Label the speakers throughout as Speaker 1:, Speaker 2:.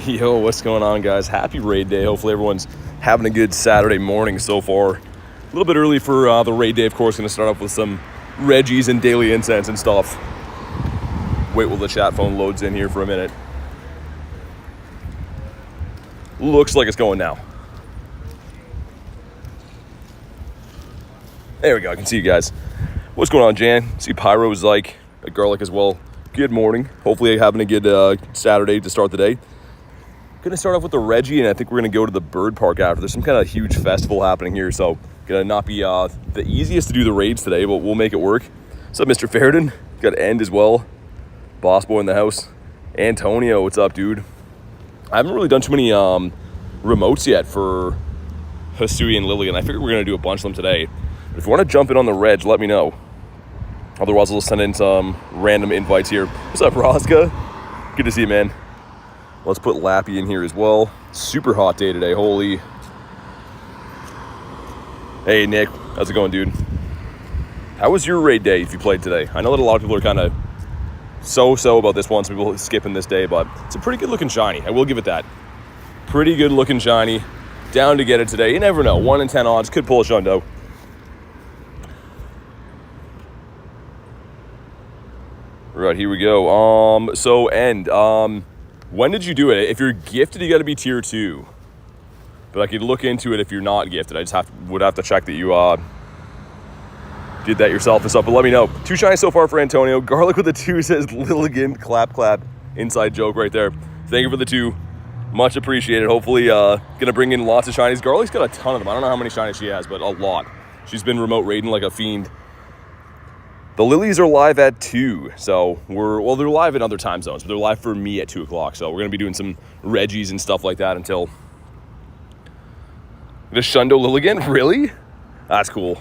Speaker 1: Yo, what's going on, guys? Happy raid day. Hopefully everyone's having a good Saturday morning so far. A little bit early for the raid day, of course. Going to start off with some Reggies and Daily Incense and stuff. Wait while the chat phone loads in here for a minute. Looks like it's going now. There we go. I can see you guys. What's going on, Jan? See Pyro, Zyke, Garlic as well. Good morning. Hopefully having a good Saturday to start the day. Gonna start off with the Reggie, and I think we're gonna go to the bird park after. There's some kind of huge festival happening here, so gonna not be the easiest to do the raids today, but we'll make it work. What's up, Mr. Fairden? Got End as well. Boss Boy in the house. Antonio, what's up, dude? I haven't really done too many remotes yet for Hisuian Lilligant. I figured we're gonna do a bunch of them today. But if you want to jump in on the reg, let me know. Otherwise, I'll send in some random invites here. What's up, Rosca? Good to see you, man. Let's put Lappy in here as well. Super hot day today, holy. Hey, Nick, how's it going, dude? How was your raid day if you played today? I know that a lot of people are kind of so-so about this one, some people skipping this day, but it's a pretty good looking shiny. I will give it that. Pretty good looking shiny. Down to get it today. You never know. 1 in 10 odds. Could pull a shundo. Right, here we go. So End. When did you do it? If you're gifted, you got to be tier 2. But I could look into it if you're not gifted. I just would have to check that you did that yourself and stuff. But let me know. 2 shiny so far for Antonio. Garlic with a 2 says Lilligant. Clap, clap. Inside joke right there. Thank you for the 2. Much appreciated. Hopefully, gonna bring in lots of shinies. Garlic's got a ton of them. I don't know how many shinies she has, but a lot. She's been remote raiding like a fiend. The Lilies are live at 2, so they're live in other time zones, but they're live for me at 2 o'clock, so we're going to be doing some Reggies and stuff like that until... The Shundo Lilligant? Really? That's cool.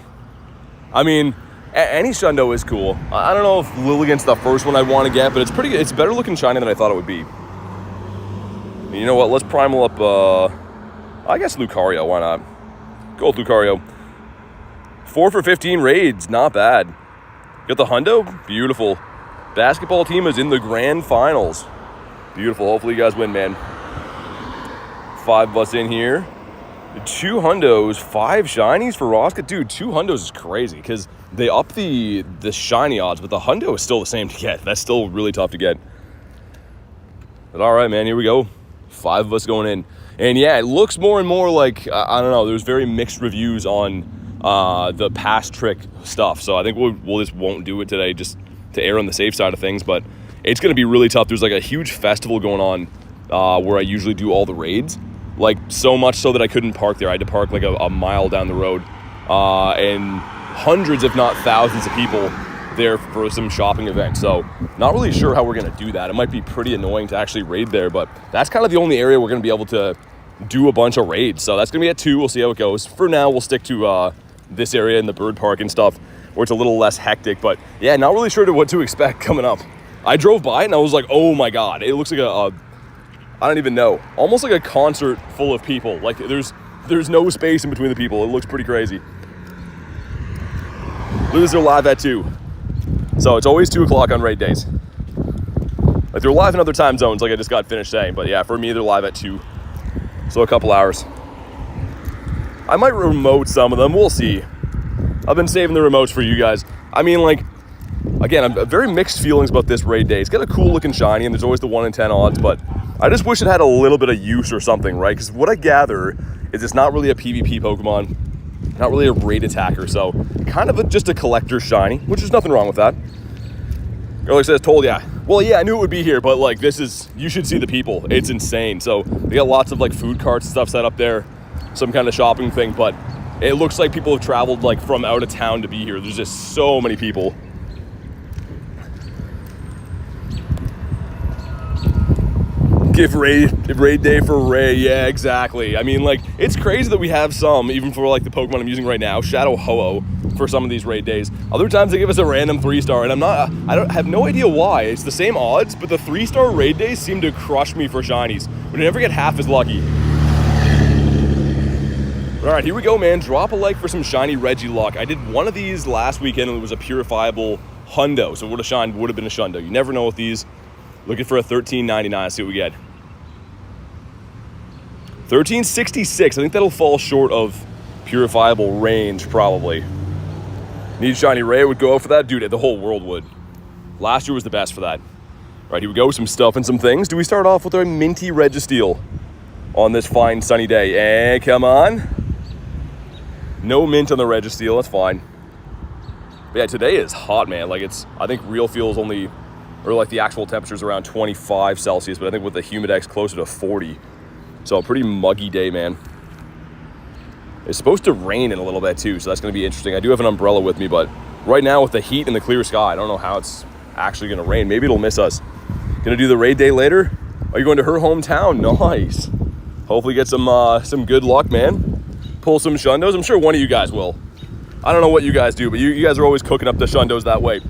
Speaker 1: I mean, any Shundo is cool. I don't know if Lilligant's the first one I want to get, but it's pretty good. It's better looking shiny than I thought it would be. You know what? Let's primal up, I guess Lucario, why not? Go with Lucario. 4 for 15 raids, not bad. Got the hundo? Beautiful. Basketball team is in the grand finals. Beautiful. Hopefully you guys win, man. 5 of us in here. 2 hundos, 5 shinies for Rosca. Dude, 2 hundos is crazy because they up the shiny odds, but the hundo is still the same to get. That's still really tough to get. But all right, man, here we go. 5 of us going in. And yeah, it looks more and more like, I don't know, there's very mixed reviews on the past trick stuff, so I think we'll just won't do it today just to err on the safe side of things, but it's going to be really tough. There's like a huge festival going on where I usually do all the raids, like so much so that I couldn't park there. I had to park like a mile down the road, and hundreds if not thousands of people there for some shopping event, so not really sure how we're going to do that. It might be pretty annoying to actually raid there, but that's kind of the only area we're going to be able to do a bunch of raids, so that's going to be at 2. We'll see how it goes. For now, we'll stick to this area in the bird park and stuff where it's a little less hectic, but yeah, not really sure what to expect coming up. I drove by it and I was like, oh my god, it looks like I don't even know, almost like a concert full of people. Like there's no space in between the people. It looks pretty crazy. Lose are live at 2, so it's always 2 o'clock on raid days. Like they're live in other time zones, like I just got finished saying, but yeah, for me they're live at 2, so a couple hours. I might remote some of them. We'll see. I've been saving the remotes for you guys. I mean, like, again, I'm very mixed feelings about this raid day. It's got a cool looking shiny, and there's always the 1 in 10 odds, but I just wish it had a little bit of use or something, right? Because what I gather is it's not really a PvP Pokemon, not really a raid attacker, so kind of just a collector shiny, which is nothing wrong with that. Earlier says, told ya. Well, yeah, I knew it would be here, but like, you should see the people. It's insane. So they got lots of like food carts and stuff set up there. Some kind of shopping thing, but it looks like people have traveled like from out of town to be here. There's just so many people. Give raid day for Ray. Yeah, exactly. I mean, like, it's crazy that we have some, even for like the Pokemon I'm using right now, Shadow Ho-Oh, for some of these raid days. Other times they give us a random 3-star, and I have no idea why. It's the same odds, but the 3-star raid days seem to crush me for shinies. We never get half as lucky. All right, here we go, man. Drop a like for some shiny Reggie luck. I did one of these last weekend, and it was a purifiable hundo, so it would have been a shundo. You never know with these. Looking for a $13.99. See what we get. 1366. I think that'll fall short of purifiable range, probably. Need shiny rare would go out for that? Dude, the whole world would. Last year was the best for that. All right, here we go. Some stuff and some things. Do we start off with our minty Registeel on this fine sunny day? And come on. No mint on the Registeel. That's fine. But yeah, today is hot, man. Like I think real feels only, or like the actual temperature's around 25 Celsius, but I think with the Humidex closer to 40. So a pretty muggy day, man. It's supposed to rain in a little bit too, so that's going to be interesting. I do have an umbrella with me, but right now with the heat and the clear sky, I don't know how it's actually going to rain. Maybe it'll miss us. Gonna do the raid day later. Are you going to her hometown? Nice. Hopefully get some good luck, man. Pull some shundos. I'm sure one of you guys will. I don't know what you guys do, but you guys are always cooking up the shundos that way.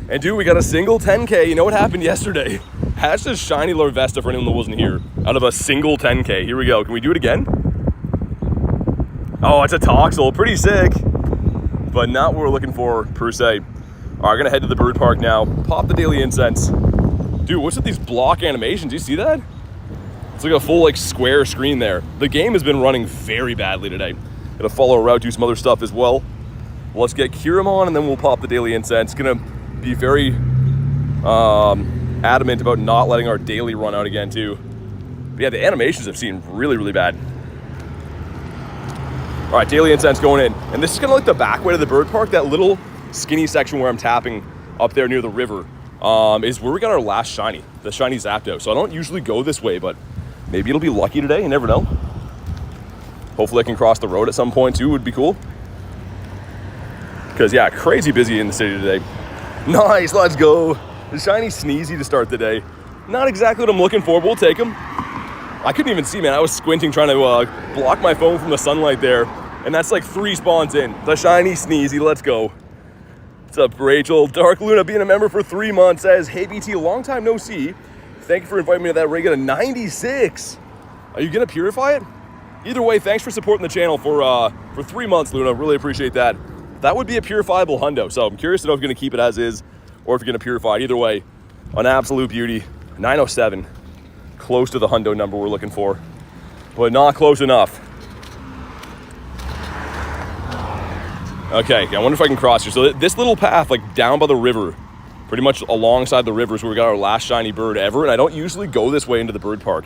Speaker 1: And dude, we got a single 10K. You know what happened yesterday? Hatched a shiny Larvesta for anyone that wasn't here out of a single 10K. Here we go. Can we do it again? Oh, it's a Toxel. Pretty sick, but not what we're looking for per se. All right, we're gonna head to the bird park now. Pop the daily incense. Dude, what's with these block animations? Do you see that? It's like a full like square screen there. The game has been running very badly today. Gonna follow a route, do some other stuff as well. Let's get Kiramon and then we'll pop the daily incense. Gonna be very adamant about not letting our daily run out again too. But yeah, the animations have seemed really, really bad. All right, daily incense going in. And this is kind of like the back way to the bird park. That little skinny section where I'm tapping up there near the river is where we got our last shiny, the shiny Zapdos. So I don't usually go this way, but maybe it'll be lucky today. You never know. Hopefully I can cross the road at some point too, would be cool. Because yeah, crazy busy in the city today. Nice, let's go. The shiny Sneezy to start the day. Not exactly what I'm looking for, but we'll take him. I couldn't even see, man. I was squinting trying to block my phone from the sunlight there. And that's like 3 spawns in. The shiny Sneezy, let's go. What's up, Rachel? Dark Luna being a member for 3 months says, hey BT, long time no see. Thank you for inviting me to that raid. Got a 96. Are you gonna purify it? Either way, thanks for supporting the channel for 3 months, Luna. Really appreciate that. That would be a purifiable hundo. So I'm curious to know if you're gonna keep it as is or if you're gonna purify it. Either way, an absolute beauty. 907, close to the hundo number we're looking for, but not close enough. Okay, I wonder if I can cross here. So this little path, like down by the river, pretty much alongside the river is where we got our last shiny bird ever. And I don't usually go this way into the bird park.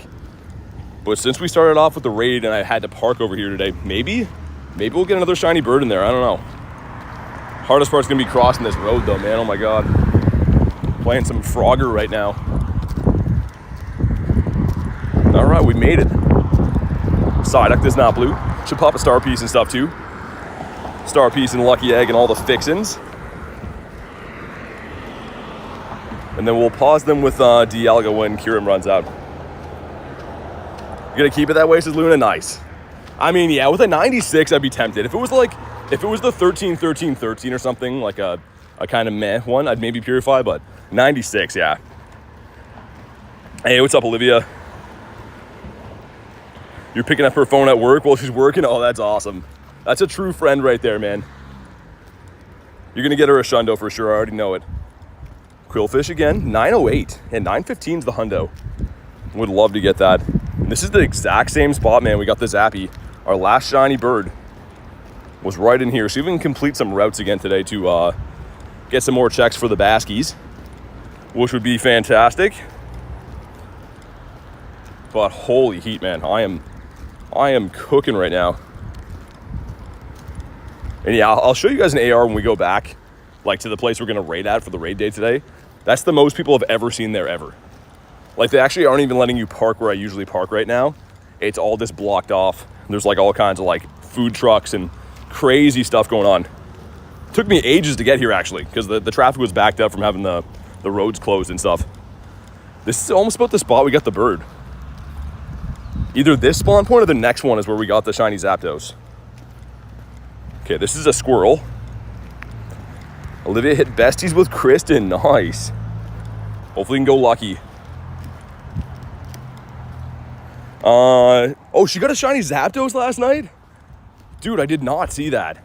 Speaker 1: But since we started off with the raid and I had to park over here today, maybe we'll get another shiny bird in there. I don't know. Hardest part's gonna be crossing this road though, man. Oh my God. Playing some Frogger right now. All right, we made it. Psyduck is not blue. Should pop a star piece and stuff too. Star piece and lucky egg and all the fixins. And then we'll pause them with Dialga when Kiram runs out. You gonna keep it that way, says Luna? Nice. I mean, yeah, with a 96, I'd be tempted. If it was the 13 or something, like a kind of meh one, I'd maybe purify, but 96, yeah. Hey, what's up, Olivia? You're picking up her phone at work while she's working? Oh, that's awesome. That's a true friend right there, man. You're gonna get her a shundo for sure, I already know it. Qwilfish again, 908, and 915's the hundo. Would love to get that. This is the exact same spot, man. We got the Zappy. Our last shiny bird was right in here. So even complete some routes again today to get some more checks for the Baskies, which would be fantastic. But holy heat, man. I am cooking right now. And yeah, I'll show you guys an AR when we go back, like to the place we're gonna raid at for the raid day today. That's the most people have ever seen there ever. Like they actually aren't even letting you park where I usually park right now. It's all just blocked off. There's like all kinds of like food trucks and crazy stuff going on. Took me ages to get here actually, because the traffic was backed up from having the roads closed and stuff. This is almost about the spot we got the bird. Either this spawn point or the next one is where we got the shiny Zapdos. Okay, this is a squirrel. Olivia hit besties with Kristen. Nice. Hopefully we can go lucky. Oh, she got a shiny Zapdos last night? Dude, I did not see that.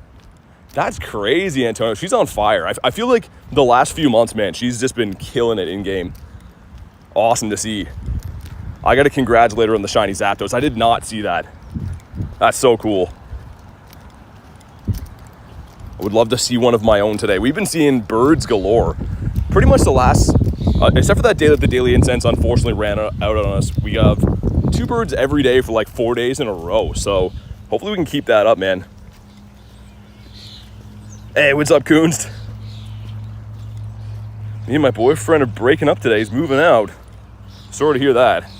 Speaker 1: That's crazy, Antonio. She's on fire. I feel like the last few months, man, she's just been killing it in game. Awesome to see. I got to congratulate her on the shiny Zapdos. I did not see that. That's so cool. I would love to see one of my own today. We've been seeing birds galore. Pretty much the last, except for that day that the Daily Incense unfortunately ran out on us, we have 2 birds every day for like 4 days in a row. So hopefully we can keep that up, man. Hey, what's up, Coons? Me and my boyfriend are breaking up today. He's moving out. Sorry to hear that.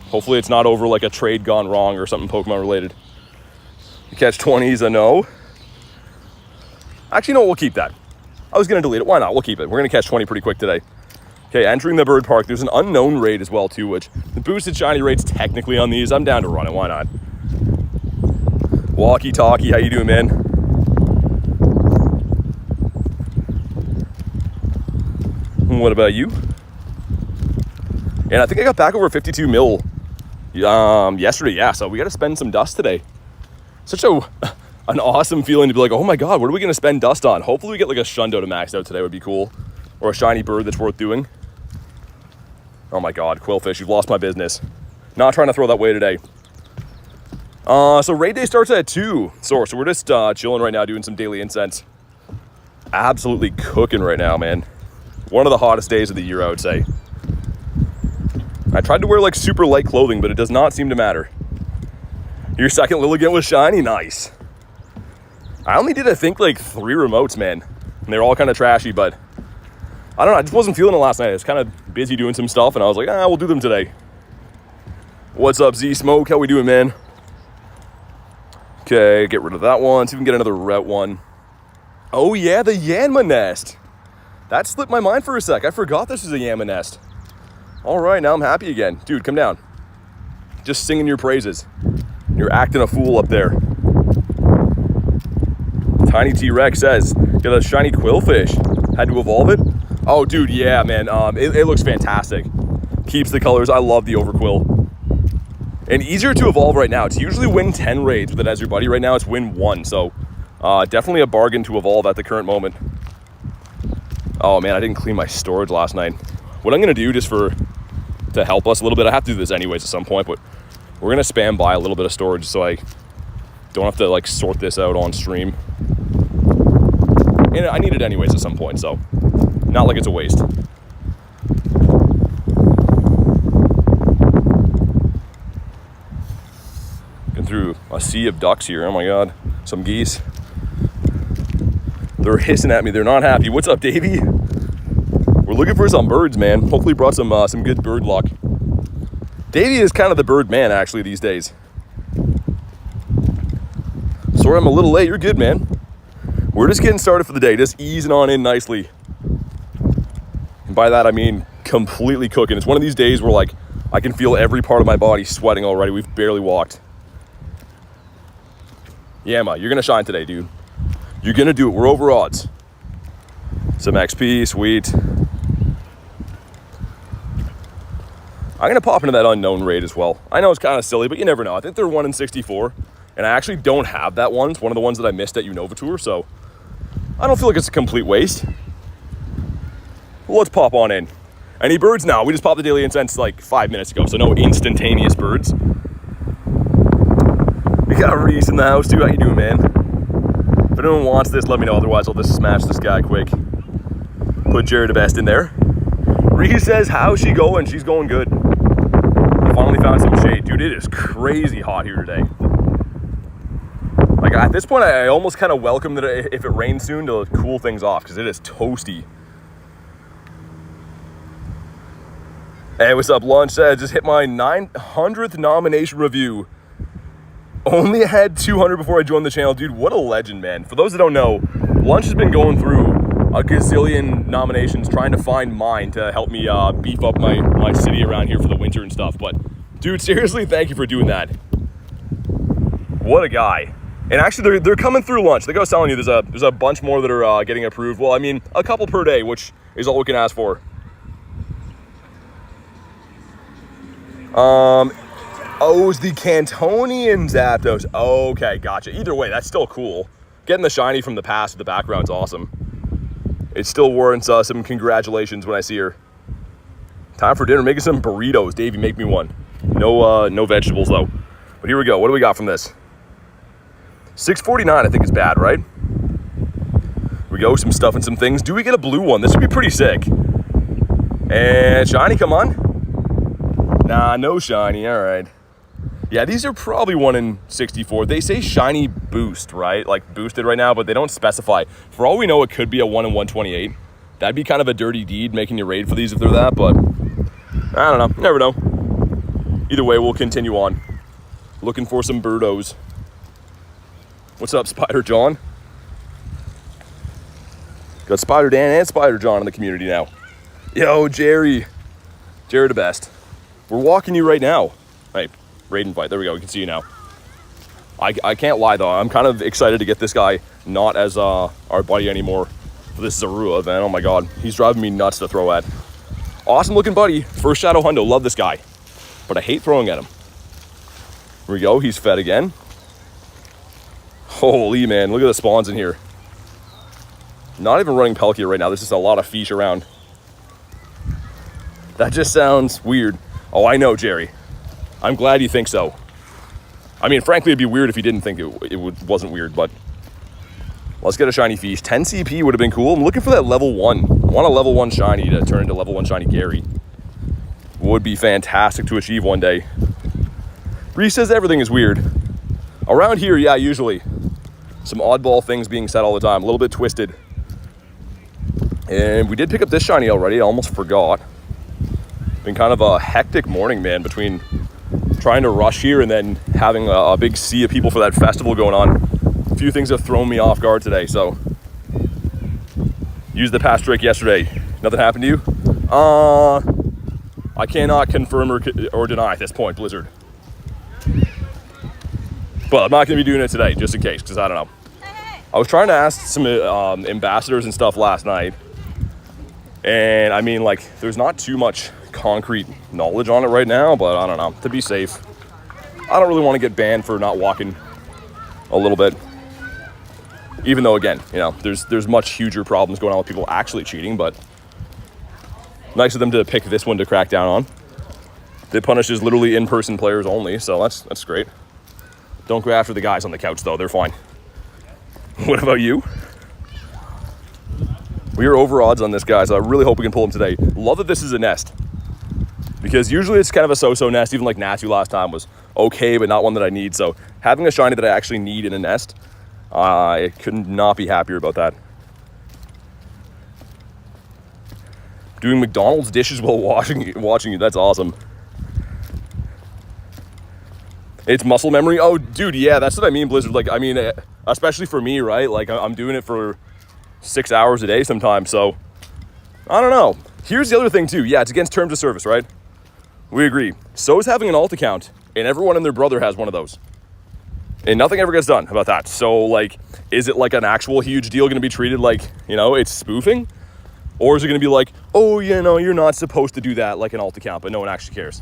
Speaker 1: Hopefully it's not over like a trade gone wrong or something Pokemon related. You catch 20s, I know. Actually, no, we'll keep that. I was going to delete it. Why not? We'll keep it. We're going to catch 20 pretty quick today. Okay, entering the bird park. There's an unknown raid as well, too, which the boosted shiny raid's technically on these. I'm down to run it. Why not? Walkie-talkie, how you doing, man? What about you? And I think I got back over 52 mil yesterday. Yeah, so we got to spend some dust today. Such an awesome feeling to be like, oh my god, what are we going to spend dust on? Hopefully we get like a Shundo to max out today would be cool. Or a shiny bird that's worth doing. Oh my god, Qwilfish, you've lost my business. Not trying to throw that way today. So raid day starts at 2. So we're just chilling right now doing some daily incense. Absolutely cooking right now, man. One of the hottest days of the year, I would say. I tried to wear like super light clothing, but it does not seem to matter. Your second Lilligant was shiny, nice. I only did, I think, like 3 remotes, man. And they're all kind of trashy, but I don't know. I just wasn't feeling it last night. I was kind of busy doing some stuff, and I was like, we'll do them today. What's up, Z-Smoke? How we doing, man? Okay, get rid of that one. See if we can get another route one. Oh, yeah, the Yanma nest. That slipped my mind for a sec. I forgot this was a Yanma nest. All right, now I'm happy again. Dude, come down. Just singing your praises. You're acting a fool up there. Tiny T-Rex says, got a shiny Qwilfish. Had to evolve it? Oh, dude, yeah, man. It looks fantastic. Keeps the colors. I love the Overquill. And easier to evolve right now. It's usually win 10 raids with it as your buddy. Right now, it's win 1. So, definitely a bargain to evolve at the current moment. Oh, man, I didn't clean my storage last night. What I'm going to do just to help us a little bit, I have to do this anyways at some point, but we're going to spam by a little bit of storage so I don't have to, like, sort this out on stream. And I need it anyways at some point, so not like it's a waste. Getting through a sea of ducks here. Oh my god. Some geese. They're hissing at me. They're not happy. What's up, Davey? We're looking for some birds, man. Hopefully brought some good bird luck. Davey is kind of the bird man, actually, these days. Sorry I'm a little late. You're good, man. We're just getting started for the day. Just easing on in nicely. And by that, I mean completely cooking. It's one of these days where, like, I can feel every part of my body sweating already. We've barely walked. Yeah, Ma, you're going to shine today, dude. You're going to do it. We're over odds. Some XP, sweet. I'm going to pop into that unknown raid as well. I know it's kind of silly, but you never know. I think they're 1 in 64. And I actually don't have that one. It's one of the ones that I missed at Unova Tour, so I don't feel like it's a complete waste. Well, let's pop on in. Any birds? No, we just popped the Daily Incense like 5 minutes ago, so no instantaneous birds. We got Reese in the house too. How you doing, man? If anyone wants this, let me know. Otherwise, I'll just smash this guy quick. Put Jared Best in there. Reese says, how's she going? She's going good. I finally found some shade. Dude, it is crazy hot here today. Like, at this point, I almost kind of welcome that if it rains soon to cool things off, because it is toasty. Hey, what's up? Lunch said, just hit my 900th nomination review. Only had 200 before I joined the channel. Dude, what a legend, man. For those that don't know, Lunch has been going through a gazillion nominations trying to find mine to help me beef up my city around here for the winter and stuff. But, dude, seriously, thank you for doing that. What a guy. And actually, they're coming through Lunch. Like I was telling you, there's a bunch more that are getting approved. Well, I mean, a couple per day, which is all we can ask for. Oh, it's the Cantonian Zapdos. Okay, gotcha. Either way, that's still cool. Getting the shiny from the past with the background's awesome. It still warrants some congratulations when I see her. Time for dinner. Making some burritos. Davey, make me one. No vegetables, though. But here we go. What do we got from this? 649, I think is bad, right? Here we go. Some stuff and some things. Do we get a blue one? This would be pretty sick. And shiny, come on. Nah, no shiny. All right. Yeah, these are probably 1 in 64. They say shiny boost, right? Like boosted right now, but they don't specify. For all we know, it could be a 1 in 128. That'd be kind of a dirty deed making you raid for these if they're that, but I don't know. You never know. Either way, we'll continue on. Looking for some birdos. What's up, Spider John? Got Spider Dan and Spider John in the community now. Yo, Jerry. Jerry the best. We're walking you right now. Hey, raid invite. There we go. We can see you now. I can't lie, though. I'm kind of excited to get this guy not as our buddy anymore for this Zorua event. Oh, my God. He's driving me nuts to throw at. Awesome looking buddy. First Shadow Hundo. Love this guy. But I hate throwing at him. Here we go. He's fed again. Holy, man. Look at the spawns in here. Not even running Pelkia right now. There's just a lot of fish around. That just sounds weird. Oh, I know, Jerry. I'm glad you think so. I mean, frankly, it'd be weird if you didn't think it wasn't weird, but let's get a shiny fish. 10 CP would have been cool. I'm looking for that level 1. I want a level 1 shiny to turn into level 1 shiny Gary. Would be fantastic to achieve one day. Reese says everything is weird. Around here, yeah, usually. Some oddball things being said all the time. A little bit twisted. And we did pick up this shiny already. I almost forgot. Been kind of a hectic morning, man, between trying to rush here and then having a big sea of people for that festival going on. A few things have thrown me off guard today, so used the pass trick yesterday. Nothing happened to you? I cannot confirm or deny at this point, Blizzard. But I'm not going to be doing it today, just in case, because I don't know. I was trying to ask some ambassadors and stuff last night, and I mean, like, there's not too much concrete knowledge on it right now, but I don't know. To be safe, I don't really want to get banned for not walking a little bit. Even though, again, you know, there's much huger problems going on with people actually cheating, but nice of them to pick this one to crack down on. It punishes literally in-person players only, so that's great. Don't go after the guys on the couch, though. They're fine. What about you? We are over odds on this guy, so I really hope we can pull him today. Love that this is a nest, because usually it's kind of a so-so nest. Even like Natu last time was okay, but not one that I need. So having a shiny that I actually need in a nest, I could not be happier about that. Doing McDonald's dishes while watching you, that's awesome. It's muscle memory. Oh, dude, yeah, that's what I mean, Blizzard. Like, I mean, especially for me, right? Like, I'm doing it for 6 hours a day sometimes, so I don't know. Here's the other thing, too. Yeah, it's against terms of service, right? We agree. So is having an alt account, and everyone and their brother has one of those. And nothing ever gets done about that. So, like, is it like an actual huge deal going to be treated like, you know, it's spoofing? Or is it going to be like, oh, you know, you're not supposed to do that like an alt account, but no one actually cares?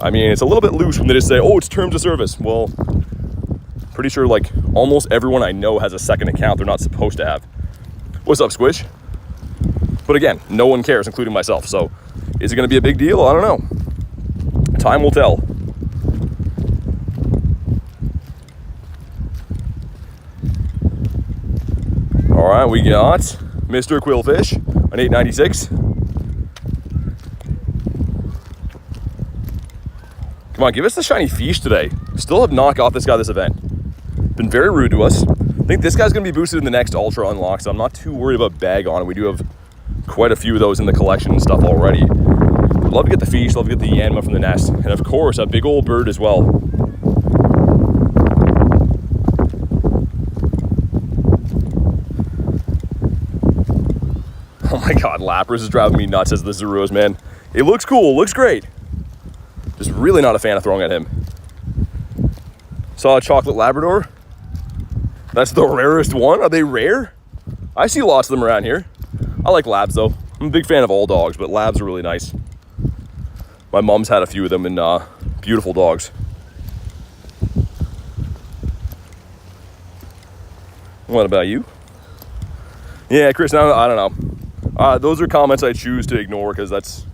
Speaker 1: I mean, it's a little bit loose when they just say, oh, it's terms of service. Well, pretty sure, like, almost everyone I know has a second account they're not supposed to have. What's up, Squish? But again, no one cares, including myself. So is it going to be a big deal? I don't know. Time will tell. All right, we got Mr. Qwilfish, an 896. Come on, give us the shiny fish today. Still have not got this guy this event. Been very rude to us. I think this guy's going to be boosted in the next Ultra unlock, so I'm not too worried about bag on it. We do have quite a few of those in the collection and stuff already. Love to get the fish, love to get the Yanma from the nest. And of course, a big old bird as well. Oh my God, Lapras is driving me nuts as the Zoruas, man. It looks cool, looks great. Just really not a fan of throwing at him. Saw a chocolate Labrador. That's the rarest one. Are they rare? I see lots of them around here. I like labs though. I'm a big fan of all dogs, but labs are really nice. My mom's had a few of them, and beautiful dogs. What about you? Yeah, Chris, I don't know. Those are comments I choose to ignore because that's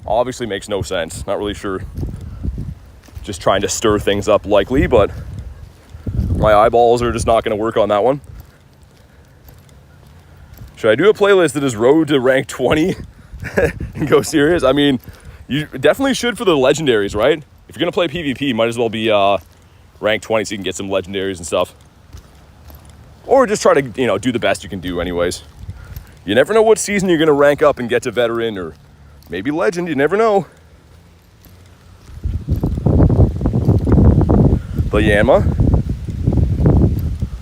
Speaker 1: obviously makes no sense. Not really sure Just trying to stir things up likely, but my eyeballs are just not going to work on that one. Should I do a playlist that is road to rank 20 and go serious? I mean, you definitely should for the legendaries, right? If you're going to play PvP, might as well be rank 20 so you can get some legendaries and stuff. Or just try to, do the best you can do anyways. You never know what season you're going to rank up and get to veteran or maybe legend. You never know. But yeah,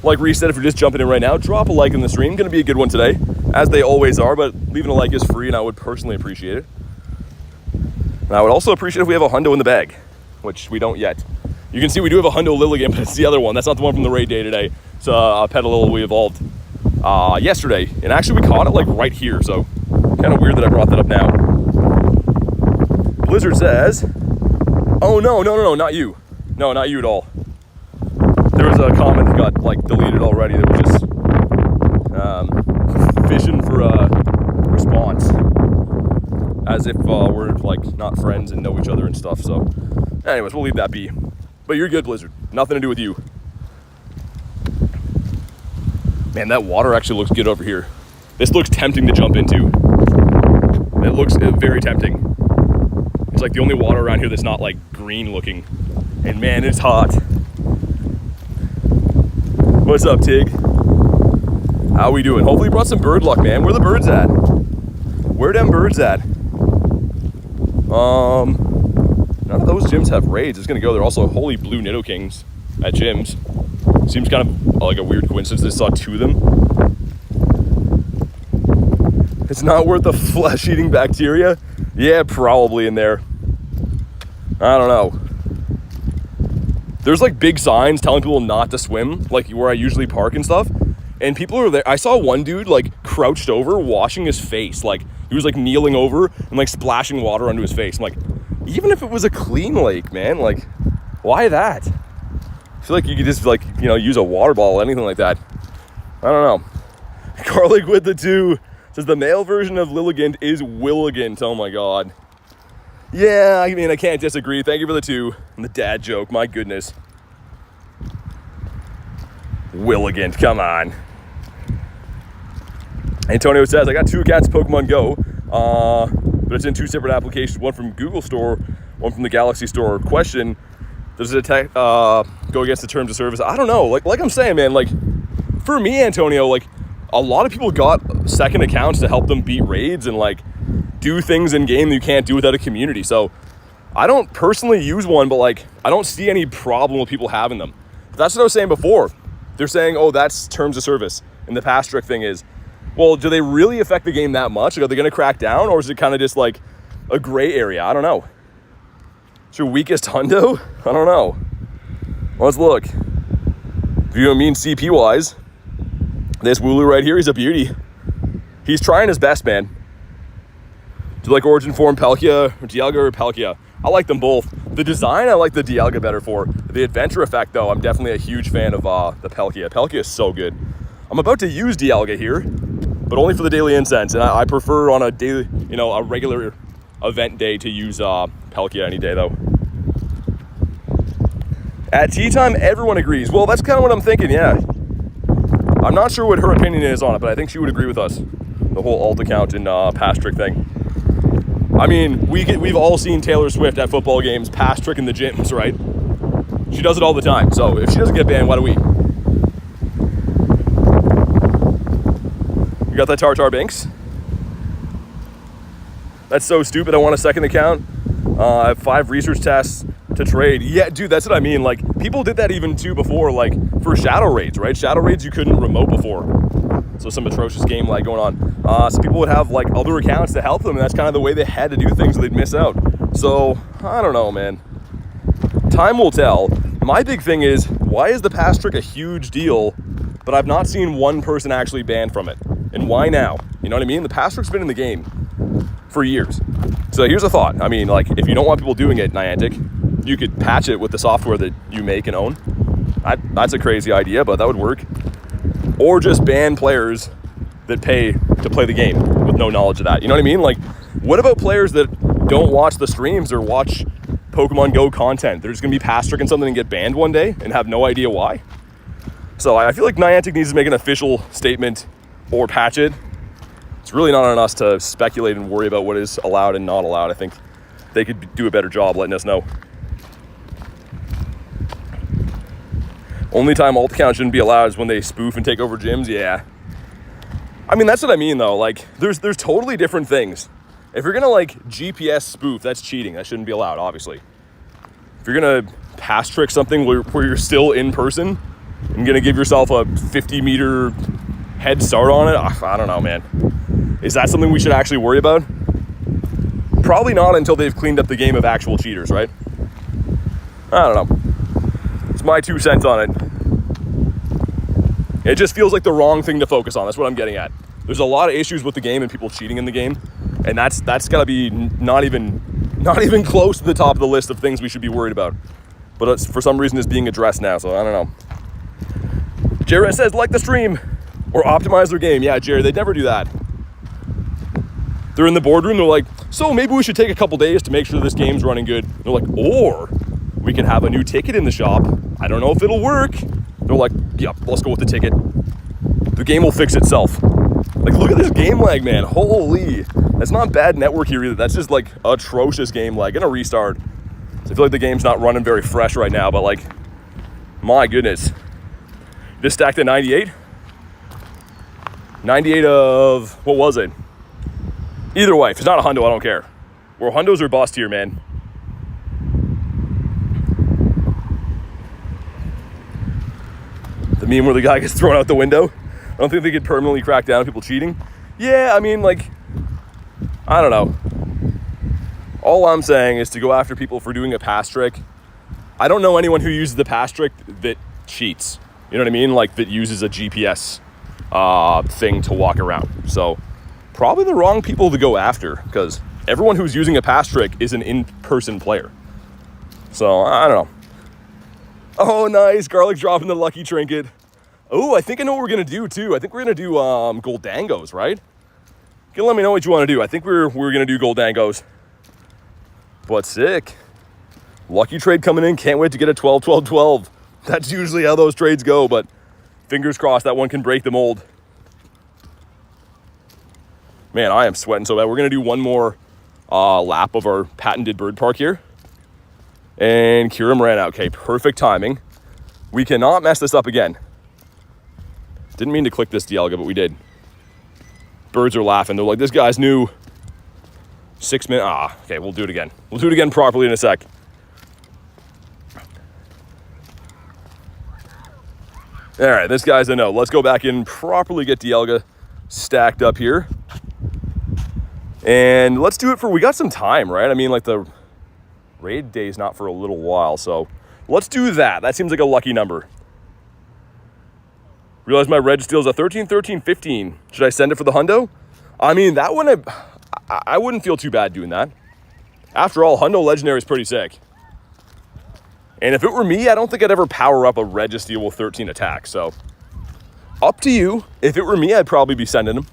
Speaker 1: like Reese said, if you're just jumping in right now, drop a like in the stream. Going to be a good one today, as they always are, but leaving a like is free, and I would personally appreciate it. And I would also appreciate if we have a hundo in the bag, which we don't yet. You can see we do have a hundo Lilligant, but it's the other one. That's not the one from the raid day today. It's a Petalil we evolved yesterday, and actually we caught it like right here, so kind of weird that I brought that up now. Blizzard says, oh no, not you. No, not you at all. There was a comment that got like deleted already that was just fishing for a response, as if we're like not friends and know each other and stuff. So anyways, we'll leave that be. But you're good, Blizzard. Nothing to do with you. Man, that water actually looks good over here. This looks tempting to jump into. It looks very tempting. It's like the only water around here that's not like green looking. And man, it's hot. What's up, Tig? How we doing? Hopefully you brought some bird luck, man. Where the birds at? Where them birds at? None of those gyms have raids. It's gonna go. They're also holy blue Nidokings at gyms. Seems kind of like a weird coincidence. I saw 2 of them. It's not worth the flesh-eating bacteria? Yeah, probably in there. I don't know. There's like big signs telling people not to swim, like where I usually park and stuff. And people are there. I saw one dude like crouched over, washing his face. Like he was like kneeling over and like splashing water onto his face. I'm like, even if it was a clean lake, man, like why that? I feel like you could just like, use a water bottle, anything like that. I don't know. Garlic with the 2 says the male version of Lilligant is Willigant. Oh my God. Yeah, I mean, I can't disagree. Thank you for the 2 and the dad joke. My goodness. Willigant, come on. Antonio says, I got 2 cats Pokemon Go, but it's in 2 separate applications. One from Google Store, one from the Galaxy Store. Question, does it go against the terms of service? I don't know. Like I'm saying, man, like for me, Antonio, like a lot of people got second accounts to help them beat raids and like do things in game that you can't do without a community. So I don't personally use one, but like I don't see any problem with people having them. But that's what I was saying before. They're saying, oh, that's terms of service. And the past trick thing is, well, do they really affect the game that much? Like, are they going to crack down, or is it kind of just like a gray area? I don't know. It's your weakest hundo? I don't know. Let's look. If you don't mean CP wise, this Wooloo right here, he's a beauty. He's trying his best, man. Do you like Origin Form Palkia, or Dialga or Palkia? I like them both. The design, I like the Dialga better for. The adventure effect, though, I'm definitely a huge fan of the Palkia. Palkia is so good. I'm about to use Dialga here, but only for the Daily Incense. And I prefer on a daily, a regular event day to use Palkia any day, though. At tea time, everyone agrees. Well, that's kind of what I'm thinking, yeah. I'm not sure what her opinion is on it, but I think she would agree with us. The whole alt account and pass trick thing. I mean, we've all seen Taylor Swift at football games pass trick in the gyms, right? She does it all the time. So if she doesn't get banned, why do we? You got that Tartar Binks? That's so stupid. I want a second account. I have 5 research tests to trade. Yeah, dude, that's what I mean. Like, people did that even too before, like for shadow raids, right? Shadow raids you couldn't remote before. So some atrocious game lag going on. So people would have like other accounts to help them, and that's kind of the way they had to do things, or they'd miss out. So I don't know, man. Time will tell. My big thing is, why is the pass trick a huge deal, but I've not seen one person actually banned from it? And why now? You know what I mean? The pass trick's been in the game for years. So here's a thought. I mean, like, if you don't want people doing it, Niantic, you could patch it with the software that you make and own. That's a crazy idea, but that would work. Or just ban players that pay to play the game with no knowledge of that. You know what I mean? Like, what about players that don't watch the streams or watch Pokemon Go content. They're just going to be pass tricking something and get banned one day and have no idea why. So I feel like Niantic needs to make an official statement or patch it. It's really not on us to speculate and worry about what is allowed and not allowed. I think they could do a better job letting us know. Only time alt account shouldn't be allowed is when they spoof and take over gyms. Yeah. I mean, that's what I mean, though. Like, there's totally different things. If you're gonna like GPS spoof, that's cheating. That shouldn't be allowed, obviously. If you're gonna pass trick something where you're still in person and gonna give yourself a 50-meter head start on it, I don't know, man. Is that something we should actually worry about? Probably not until they've cleaned up the game of actual cheaters, right? I don't know. It's my 2 cents on it. It just feels like the wrong thing to focus on. That's what I'm getting at. There's a lot of issues with the game and people cheating in the game, and that's got to be not even close to the top of the list of things we should be worried about. But it's, for some reason, it's being addressed now, so I don't know. Jared says, like the stream or optimize their game. Yeah, Jared, they'd never do that. They're in the boardroom. They're like, so maybe we should take a couple days to make sure this game's running good. They're like, or we can have a new ticket in the shop. I don't know if it'll work. They're like, yep, let's go with the ticket. The game will fix itself. Like, look at this game lag, man. Holy. That's not bad network here either. That's just like atrocious game lag. Gonna restart. So I feel like the game's not running very fresh right now, but like, my goodness. This stacked at 98? 98 of, what was it? Either way, if it's not a hundo, I don't care. Or hundos are bust here, man. The meme where the guy gets thrown out the window. I don't think they could permanently crack down on people cheating. Yeah, I mean, like, I don't know. All I'm saying is to go after people for doing a pass trick. I don't know anyone who uses the pass trick that cheats. You know what I mean? Like, that uses a GPS thing to walk around. So, probably the wrong people to go after, because everyone who's using a pass trick is an in-person player. So, I don't know. Oh, nice. Garlic dropping the lucky trinket. Oh, I think I know what we're going to do, too. I think we're going to do Goldangos, right? You can let me know what you want to do. I think we're going to do Goldangos. But sick. Lucky trade coming in. Can't wait to get a 12, 12, 12. That's usually how those trades go, but fingers crossed that one can break the mold. Man, I am sweating so bad. We're going to do one more lap of our patented bird park here. And Kirim ran out. Okay, perfect timing. We cannot mess this up again. Didn't mean to click this Dialga, but we did. Birds are laughing. They're like, this guy's new. 6 minutes. Okay, we'll do it again. We'll do it again properly in a sec. All right, this guy's a no. Let's go back in, properly get Dialga stacked up here. And let's do it for, we got some time, right? I mean, like the raid day is not for a little while, so let's do that. That seems like a lucky number. Realize my reg steal is a 13, 13, 15. Should I send it for the hundo? I mean, that one, I wouldn't feel too bad doing that. After all, hundo legendary is pretty sick. And if it were me, I don't think I'd ever power up a Registeel with 13 attack. So, up to you. If it were me, I'd probably be sending him.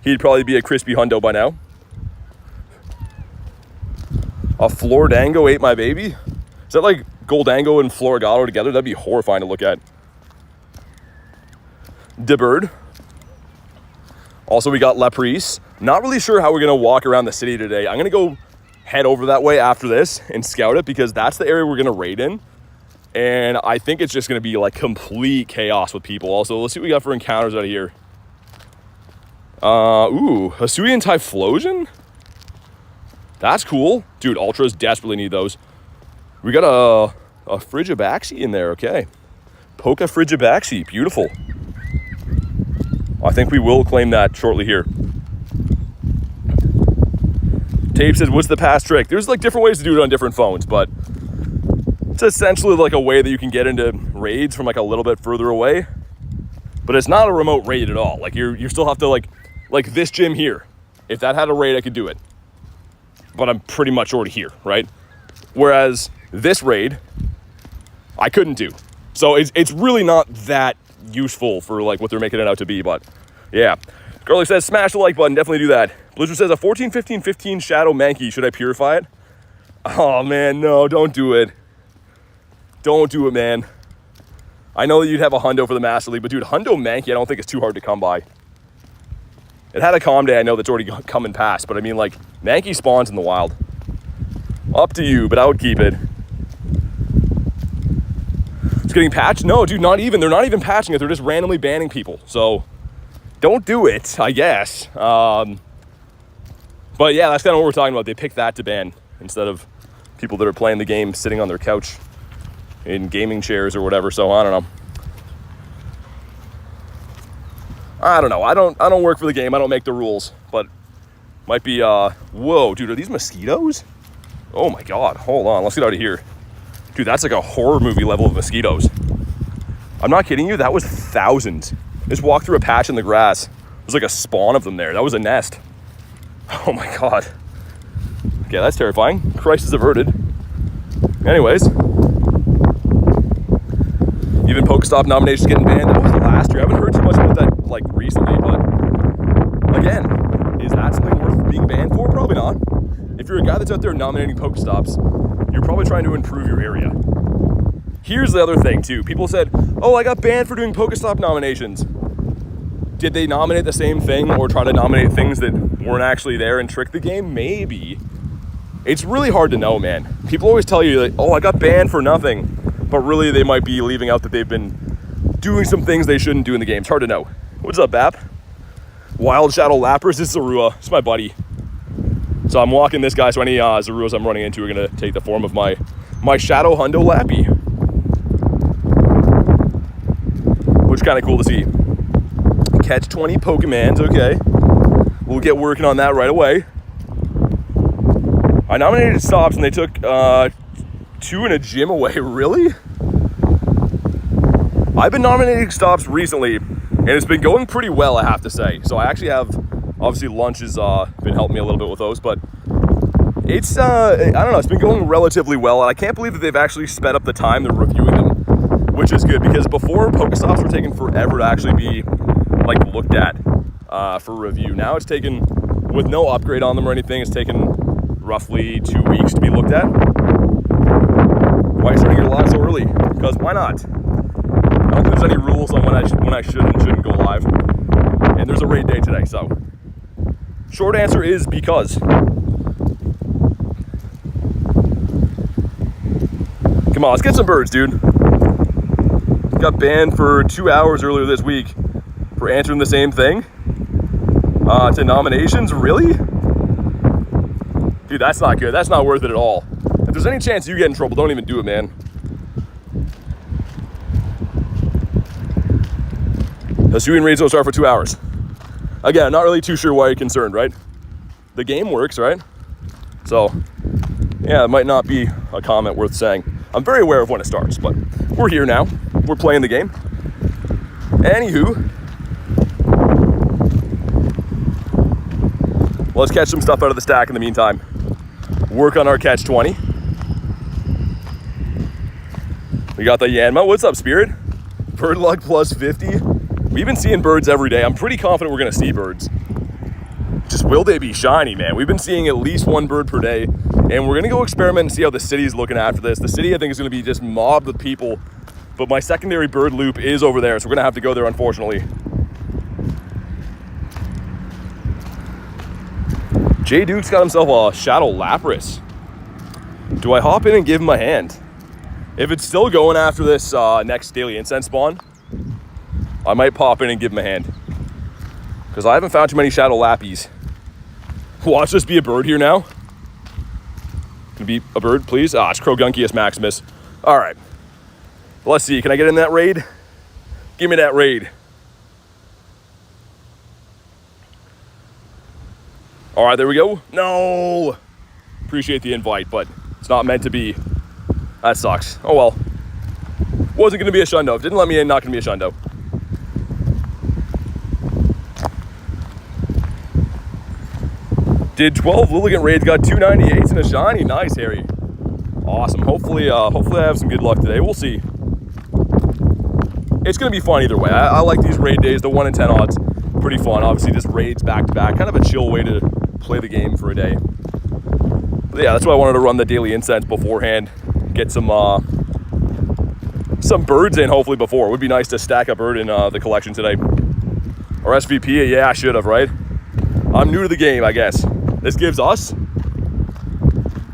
Speaker 1: He'd probably be a crispy hundo by now. A Flordango ate my baby? Is that like Goldango and Florigato together? That'd be horrifying to look at. DeBird. Also, we got Laprise. Not really sure how we're going to walk around the city today. I'm going to go head over that way after this and scout it, because that's the area we're going to raid in. And I think it's just going to be like complete chaos with people. Also, let's see what we got for encounters out of here. Hisuian Typhlosion? That's cool. Dude, Ultras desperately need those. We got a Frigibaxi in there, okay. Poke Frigibaxi, beautiful. I think we will claim that shortly here. Tape says, what's the pass trick? There's like different ways to do it on different phones, but it's essentially like a way that you can get into raids from like a little bit further away. But it's not a remote raid at all. Like you still have to like this gym here. If that had a raid, I could do it. But I'm pretty much already here, right? Whereas this raid, I couldn't do. So it's really not that useful for like what they're making it out to be, but yeah. Garlic says, smash the like button, definitely do that. Blizzard says, a 14, 15, 15 Shadow Mankey, should I purify it? Oh, man, no, don't do it. Don't do it, man. I know that you'd have a hundo for the Master League, but dude, hundo Mankey I don't think is too hard to come by. It had a calm day, I know that's already come and passed, but I mean, like, Mankey spawns in the wild. Up to you, but I would keep it. It's getting patched? No, dude, not even. They're not even patching it. They're just randomly banning people. So, don't do it, I guess. But yeah, that's kind of what we're talking about. They picked that to ban instead of people that are playing the game sitting on their couch in gaming chairs or whatever. So, I don't know. I don't work for the game. I don't make the rules, but might be, whoa, dude, are these mosquitoes? Oh my God, hold on, let's get out of here. Dude, that's like a horror movie level of mosquitoes. I'm not kidding you, that was thousands. Just walked through a patch in the grass. There's like a spawn of them there. That was a nest. Oh my God. Okay, that's terrifying. Crisis averted. Anyways. Even Pokestop nominations getting banned. That was last year. I haven't heard too much about that like recently, but again, is that something worth being banned for? Probably not. If you're a guy that's out there nominating Pokestops, you're probably trying to improve your area. Here's the other thing too. People said, oh, I got banned for doing Pokestop nominations. Did they nominate the same thing or try to nominate things that weren't actually there and trick the game? Maybe. It's really hard to know, man. People always tell you that, oh, I got banned for nothing. But really, they might be leaving out that they've been doing some things they shouldn't do in the game. It's hard to know. What's up, Bap? Wild Shadow Lapras is Zorua. It's my buddy. So I'm walking this guy, so any Zoruas I'm running into are going to take the form of my Shadow Hundo Lappy. Which is kind of cool to see. Catch 20 Pokemons, okay. We'll get working on that right away. I nominated stops and they took 2 in a gym away. Really? I've been nominating stops recently and it's been going pretty well, I have to say. So I actually have, obviously lunch has been helping me a little bit with those, but it's, I don't know, it's been going relatively well. And I can't believe that they've actually sped up the time they're reviewing them, which is good because before Pokestops were taking forever to actually be like looked at for review. Now it's taken, with no upgrade on them or anything, it's taken roughly 2 weeks to be looked at. Why are you starting your live so early? Because why not? I don't think there's any rules on when I should and shouldn't go live. And there's a raid day today, so. Short answer is because. Come on, let's get some birds, dude. Got banned for 2 hours earlier this week for answering the same thing. To nominations, really? Dude, that's not good. That's not worth it at all. If there's any chance you get in trouble, don't even do it, man. Hisuian raids will start for 2 hours. Again, not really too sure why you're concerned, right? The game works, right? So, yeah, it might not be a comment worth saying. I'm very aware of when it starts, but we're here now. We're playing the game. Anywho, let's catch some stuff out of the stack in the meantime. Work on our catch 20. We got the Yanma. What's up, Spirit? Bird luck plus 50. We've been seeing birds every day. I'm pretty confident we're gonna see birds. Just will they be shiny, man? We've been seeing at least one bird per day, and we're gonna go experiment and see how the city's looking after this. The city, I think, is gonna be just mobbed with people, but my secondary bird loop is over there, so we're gonna have to go there, unfortunately. Jay Duke's got himself a Shadow Lapras. Do I hop in and give him a hand? If it's still going after this next Daily Incense spawn, I might pop in and give him a hand. Because I haven't found too many Shadow Lappies. Watch this be a bird here now. Can it be a bird, please? Ah, it's Crogunkius Maximus. All right. Let's see. Can I get in that raid? Give me that raid. All right, there we go. No. Appreciate the invite, but it's not meant to be. That sucks. Oh well. Wasn't going to be a shundo. Didn't let me in, not going to be a shundo. Did 12 Lilligant raids, got 298s and a shiny. Nice, Harry. Awesome. Hopefully I have some good luck today. We'll see. It's going to be fun either way. I like these raid days, the 1 in 10 odds. Pretty fun. Obviously, just raids back to back. Kind of a chill way to play the game for a day. But yeah, that's why I wanted to run the Daily Incense beforehand. Get some birds in, hopefully, before. It would be nice to stack a bird in the collection today. Or SVP, yeah, I should have, right? I'm new to the game, I guess. This gives us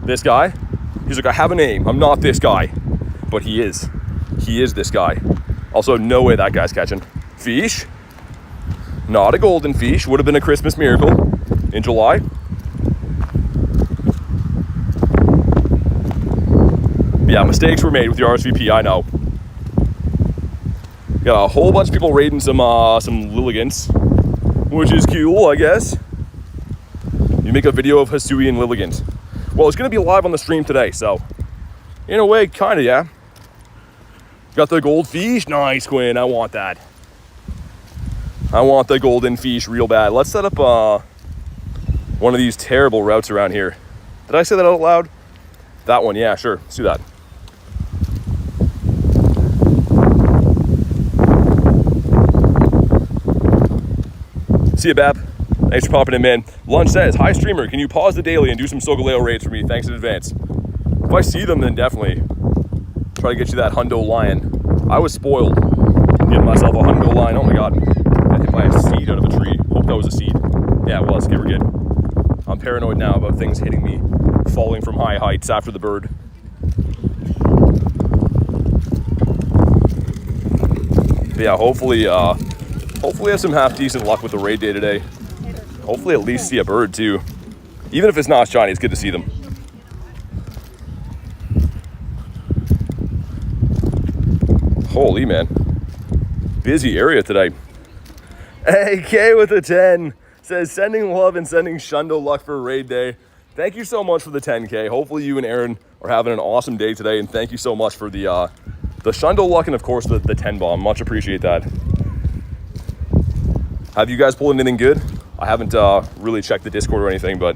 Speaker 1: this guy. He's like, I have a name. I'm not this guy. But he is. He is this guy. Also, no way that guy's catching. Fish. Not a golden fish. Would have been a Christmas miracle in July. Yeah, mistakes were made with the RSVP, I know. Got a whole bunch of people raiding some Lilligants, which is cool, I guess. You make a video of Hisuian Lilligant. Well, it's going to be live on the stream today, so in a way, kind of, yeah. Got the gold fish. Nice, Quinn. I want that. I want the golden fish real bad. Let's set up one of these terrible routes around here. Did I say that out loud? That one, yeah, sure. Let's do that. See you, Bab. Thanks for popping in, man. Lunch says, hi, streamer. Can you pause the daily and do some Solgaleo raids for me? Thanks in advance. If I see them, then definitely try to get you that hundo lion. I was spoiled getting myself a hundo lion. Oh my god. Got hit by a seed out of a tree. Hope that was a seed. Yeah, it was. Okay, we're good. I'm paranoid now about things hitting me, falling from high heights after the bird. But yeah, hopefully have some half decent luck with the raid day today. Hopefully at least see a bird too. Even if it's not shiny, it's good to see them. Holy man. Busy area today. AK with a 10 says sending love and sending Shundo luck for raid day. Thank you so much for the 10K. Hopefully you and Aaron are having an awesome day today, and thank you so much for the Shundo luck and of course the 10 bomb. Much appreciate that. Have you guys pulled anything good? I haven't really checked the Discord or anything, but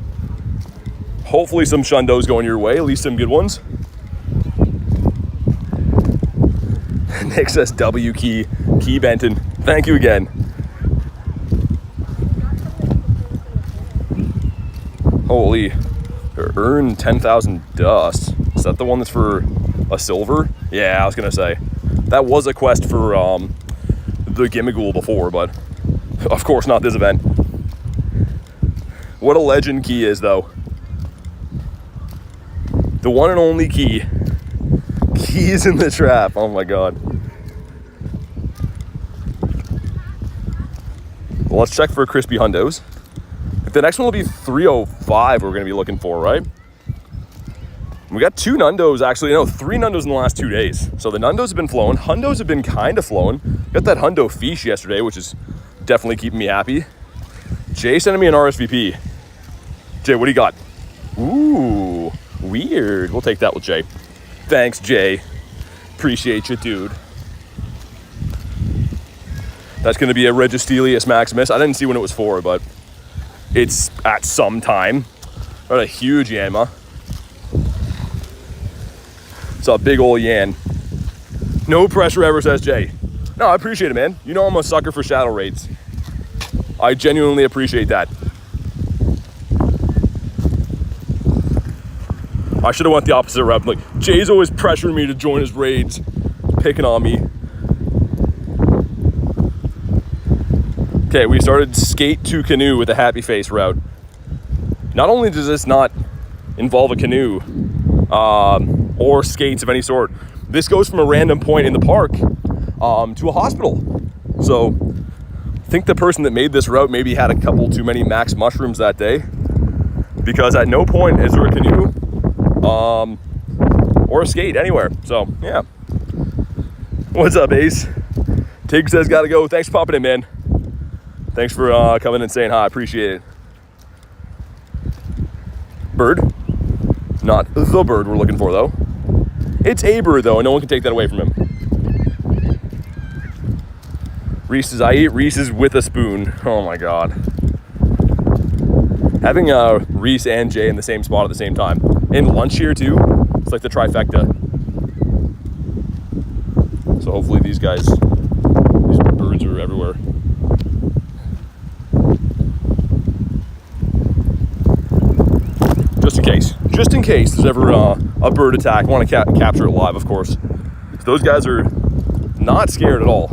Speaker 1: hopefully some Shundos going your way, at least some good ones. Nick says W key Benton. Thank you again. Holy, earn 10,000 dust. Is that the one that's for a silver? Yeah, I was gonna say. That was a quest for the Gimmighoul before, but of course not this event. What a legend key is, though. The one and only key. Keys in the trap. Oh my god. Well, let's check for crispy hundos. The next one will be 305 we're going to be looking for, right? We got 2 Nundos, actually. No, 3 Nundos in the last 2 days. So the Nundos have been flowing. Hundos have been kind of flowing. Got that Hundo Fish yesterday, which is definitely keeping me happy. Jay sending me an RSVP. Jay, what do you got? Ooh, weird. We'll take that with Jay. Thanks, Jay. Appreciate you, dude. That's going to be a Registelius Maximus. I didn't see when it was for, but it's at some time. Got a huge Yanma. It's a big old Yan. No pressure ever, says Jay. No, I appreciate it, man. You know I'm a sucker for shadow raids. I genuinely appreciate that. I should have went the opposite route. Like, Jay's always pressuring me to join his raids, picking on me. Okay, we started skate to canoe with a happy face route. Not only does this not involve a canoe or skates of any sort, this goes from a random point in the park to a hospital. So I think the person that made this route maybe had a couple too many max mushrooms that day, because at no point is there a canoe or a skate anywhere. So yeah. What's up, Ace? Tig says gotta go. Thanks for popping in, man. Thanks for coming and saying hi. Appreciate it. Bird. Not the bird we're looking for, though. It's a bird, though, and no one can take that away from him. Reese says, I eat Reese's with a spoon. Oh my god. Having Reese and Jay in the same spot at the same time. And lunch here, too. It's like the trifecta. So hopefully these birds are everywhere. Just in case. just in case there's ever a bird attack. I want to capture it live, of course. So those guys are not scared at all.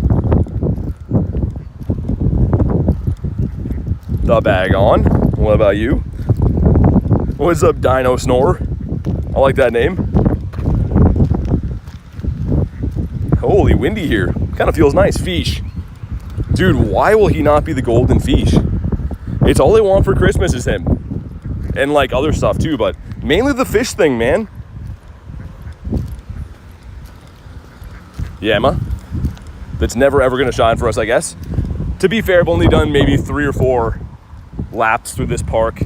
Speaker 1: The bag on. What about you? What's up, Dino Snore? I like that name. Holy, windy here. Kind of feels nice. Fish. Dude, why will he not be the golden fish? It's all they want for Christmas is him. And like other stuff too, but mainly the fish thing, man. Yeah, Emma. That's never ever gonna shine for us, I guess. To be fair, I've only done maybe 3 or 4 laps through this park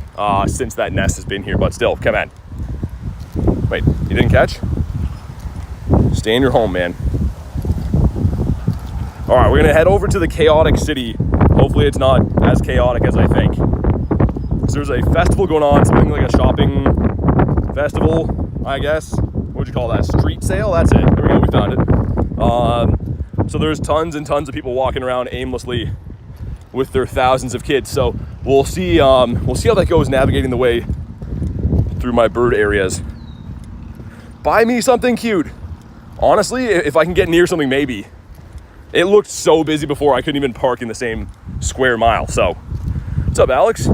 Speaker 1: since that nest has been here, but still, come on. Wait, you didn't catch? Stay in your home, man. All right, we're gonna head over to the chaotic city. Hopefully it's not as chaotic as I think. So there's a festival going on, something like a shopping festival, I guess. What would you call that? Street sale? That's it. There we go, we found it. So there's tons and tons of people walking around aimlessly with their thousands of kids. So we'll see how that goes navigating the way through my bird areas. Buy me something cute. Honestly, if I can get near something, maybe. It looked so busy before I couldn't even park in the same square mile. So, what's up, Alex?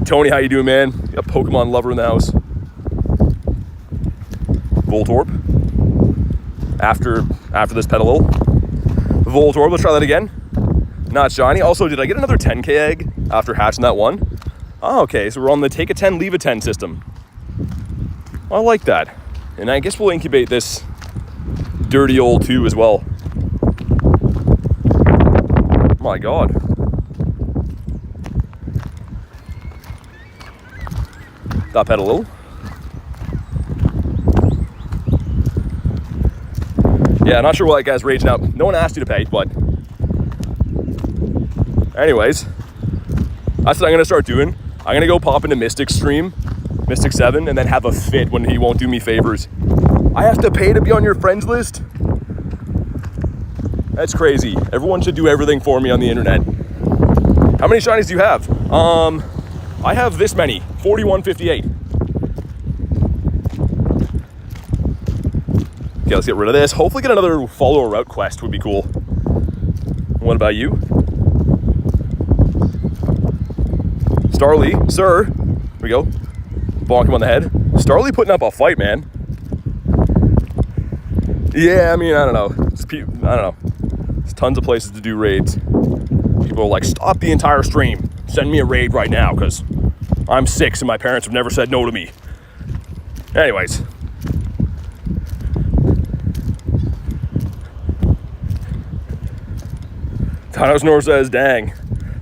Speaker 1: Tony, how you doing, man? You got a Pokemon lover in the house. Voltorb. After this petal. Voltorb, let's try that again. Not shiny. Also, did I get another 10k egg after hatching that one? Oh, okay, so we're on the take a 10, leave a 10 system. I like that. And I guess we'll incubate this dirty old 2 as well. Oh my god. That pet a little. Yeah, not sure why that guy's raging up. No one asked you to pay, but anyways, that's what I'm gonna start doing. I'm gonna go pop into Mystic's stream, Mystic 7, and then have a fit when he won't do me favors. I have to pay to be on your friends list? That's crazy. Everyone should do everything for me on the internet. How many shinies do you have? I have this many, 4158. Okay, let's get rid of this. Hopefully get another follow a route quest would be cool. What about you? Starly, sir. Here we go. Bonk him on the head. Starly putting up a fight, man. Yeah, I mean, I don't know. I don't know. There's tons of places to do raids. People are like, stop the entire stream. Send me a raid right now, because I'm 6 and my parents have never said no to me. Anyways. Dinosaur says, dang,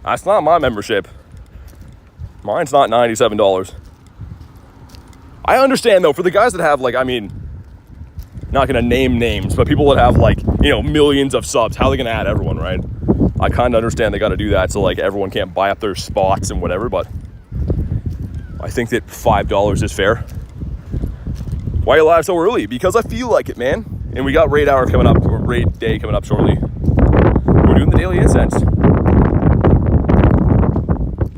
Speaker 1: that's not my membership. Mine's not $97. I understand, though, for the guys that have, like, I mean, not going to name names, but people that have, like, you know, millions of subs, how are they going to add everyone, right? I kind of understand they got to do that so, like, everyone can't buy up their spots and whatever, but I think that $5 is fair. Why are you live so early? Because I feel like it, man. And we got raid hour coming up, or raid day coming up shortly. We're doing the Daily Incense.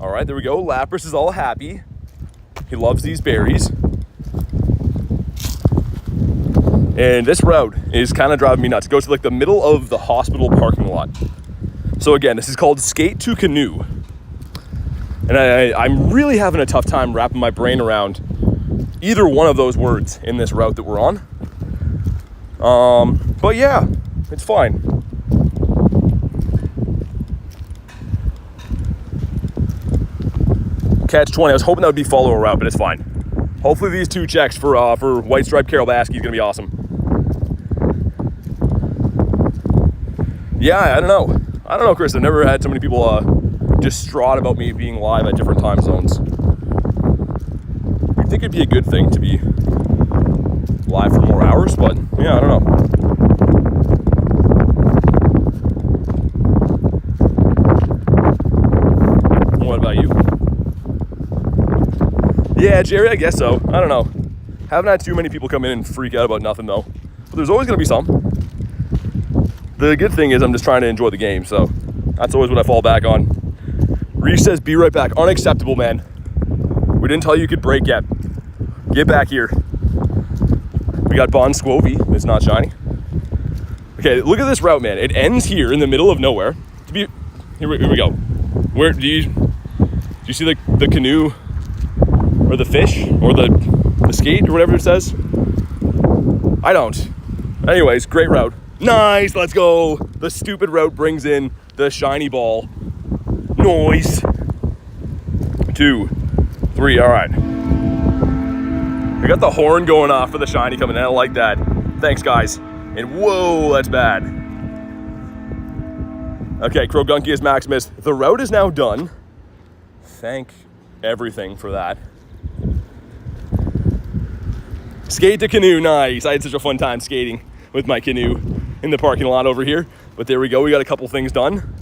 Speaker 1: All right, there we go. Lapras is all happy. He loves these berries. And this route is kind of driving me nuts. It goes to like the middle of the hospital parking lot. So again, this is called Skate to Canoe. And I'm really having a tough time wrapping my brain around either one of those words in this route that we're on. But yeah, it's fine. Catch 20. I was hoping that would be follow a route, but it's fine. Hopefully these 2 checks for White Stripe Carol Basky is gonna be awesome. Yeah, I don't know, Chris. I've never had so many people distraught about me being live at different time zones. You'd think it'd be a good thing to be live for more hours, but yeah, I don't know. What about you? Yeah, Jerry, I guess so. I don't know. Haven't had too many people come in and freak out about nothing, though. But there's always going to be some. The good thing is I'm just trying to enjoy the game, so that's always what I fall back on. Reese says, be right back. Unacceptable, man. We didn't tell you could break yet. Get back here. We got Squovy. It's not shiny. Okay, look at this route, man. It ends here in the middle of nowhere. Here we go. Where do you see the canoe or the fish or the skate or whatever it says? I don't. Anyways, great route. Nice, let's go. The stupid route brings in the shiny ball. Nice. 2, 3, all right. We got the horn going off for the shiny coming in. I like that. Thanks, guys. And whoa, that's bad. Okay, Crogunkius Maximus. The route is now done. Thank everything for that. Skate to canoe, nice. I had such a fun time skating with my canoe in the parking lot over here. But there we go, we got a couple things done.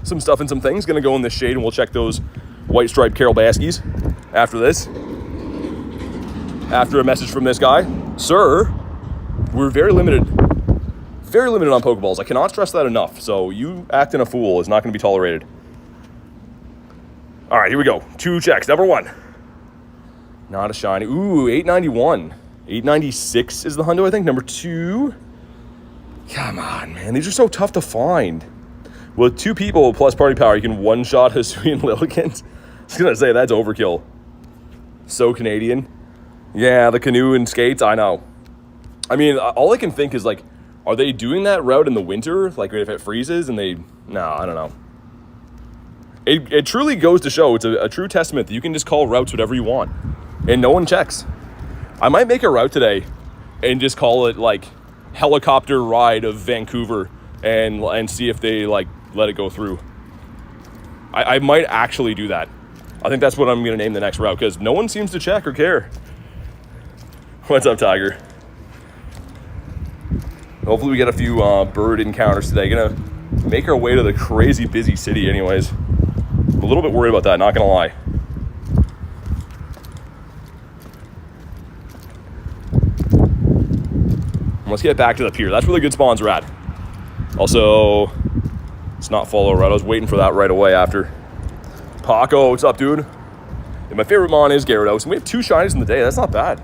Speaker 1: Some stuff and some things. Gonna go in this shade and we'll check those white striped Carol Baskies after this. After a message from this guy. Sir, we're very limited on Pokeballs. I cannot stress that enough. So you acting a fool is not gonna be tolerated. All right, here we go. 2 checks. Number 1. Not a shiny. Ooh, 891. 896 is the hundo, I think. Number 2. Come on, man. These are so tough to find. With 2 people plus party power, you can one-shot Hisuian Lilligant. I was going to say, that's overkill. So Canadian. Yeah, the canoe and skates, I know. I mean, all I can think is, like, are they doing that route in the winter? Like, if it freezes and they... No, I don't know. It truly goes to show, it's a true testament that you can just call routes whatever you want. And no one checks. I might make a route today and just call it, like, helicopter ride of Vancouver and see if they, like, let it go through. I might actually do that. I think that's what I'm going to name the next route because no one seems to check or care. What's up, Tiger? Hopefully we get a few bird encounters today. Gonna make our way to the crazy busy city anyways. I'm a little bit worried about that, not gonna lie. Let's get back to the pier. That's where the good spawns are at. Also, it's not follow right. I was waiting for that right away after. Paco, what's up, dude? And my favorite mon is Gyarados, and we have 2 shinies in the day. That's not bad.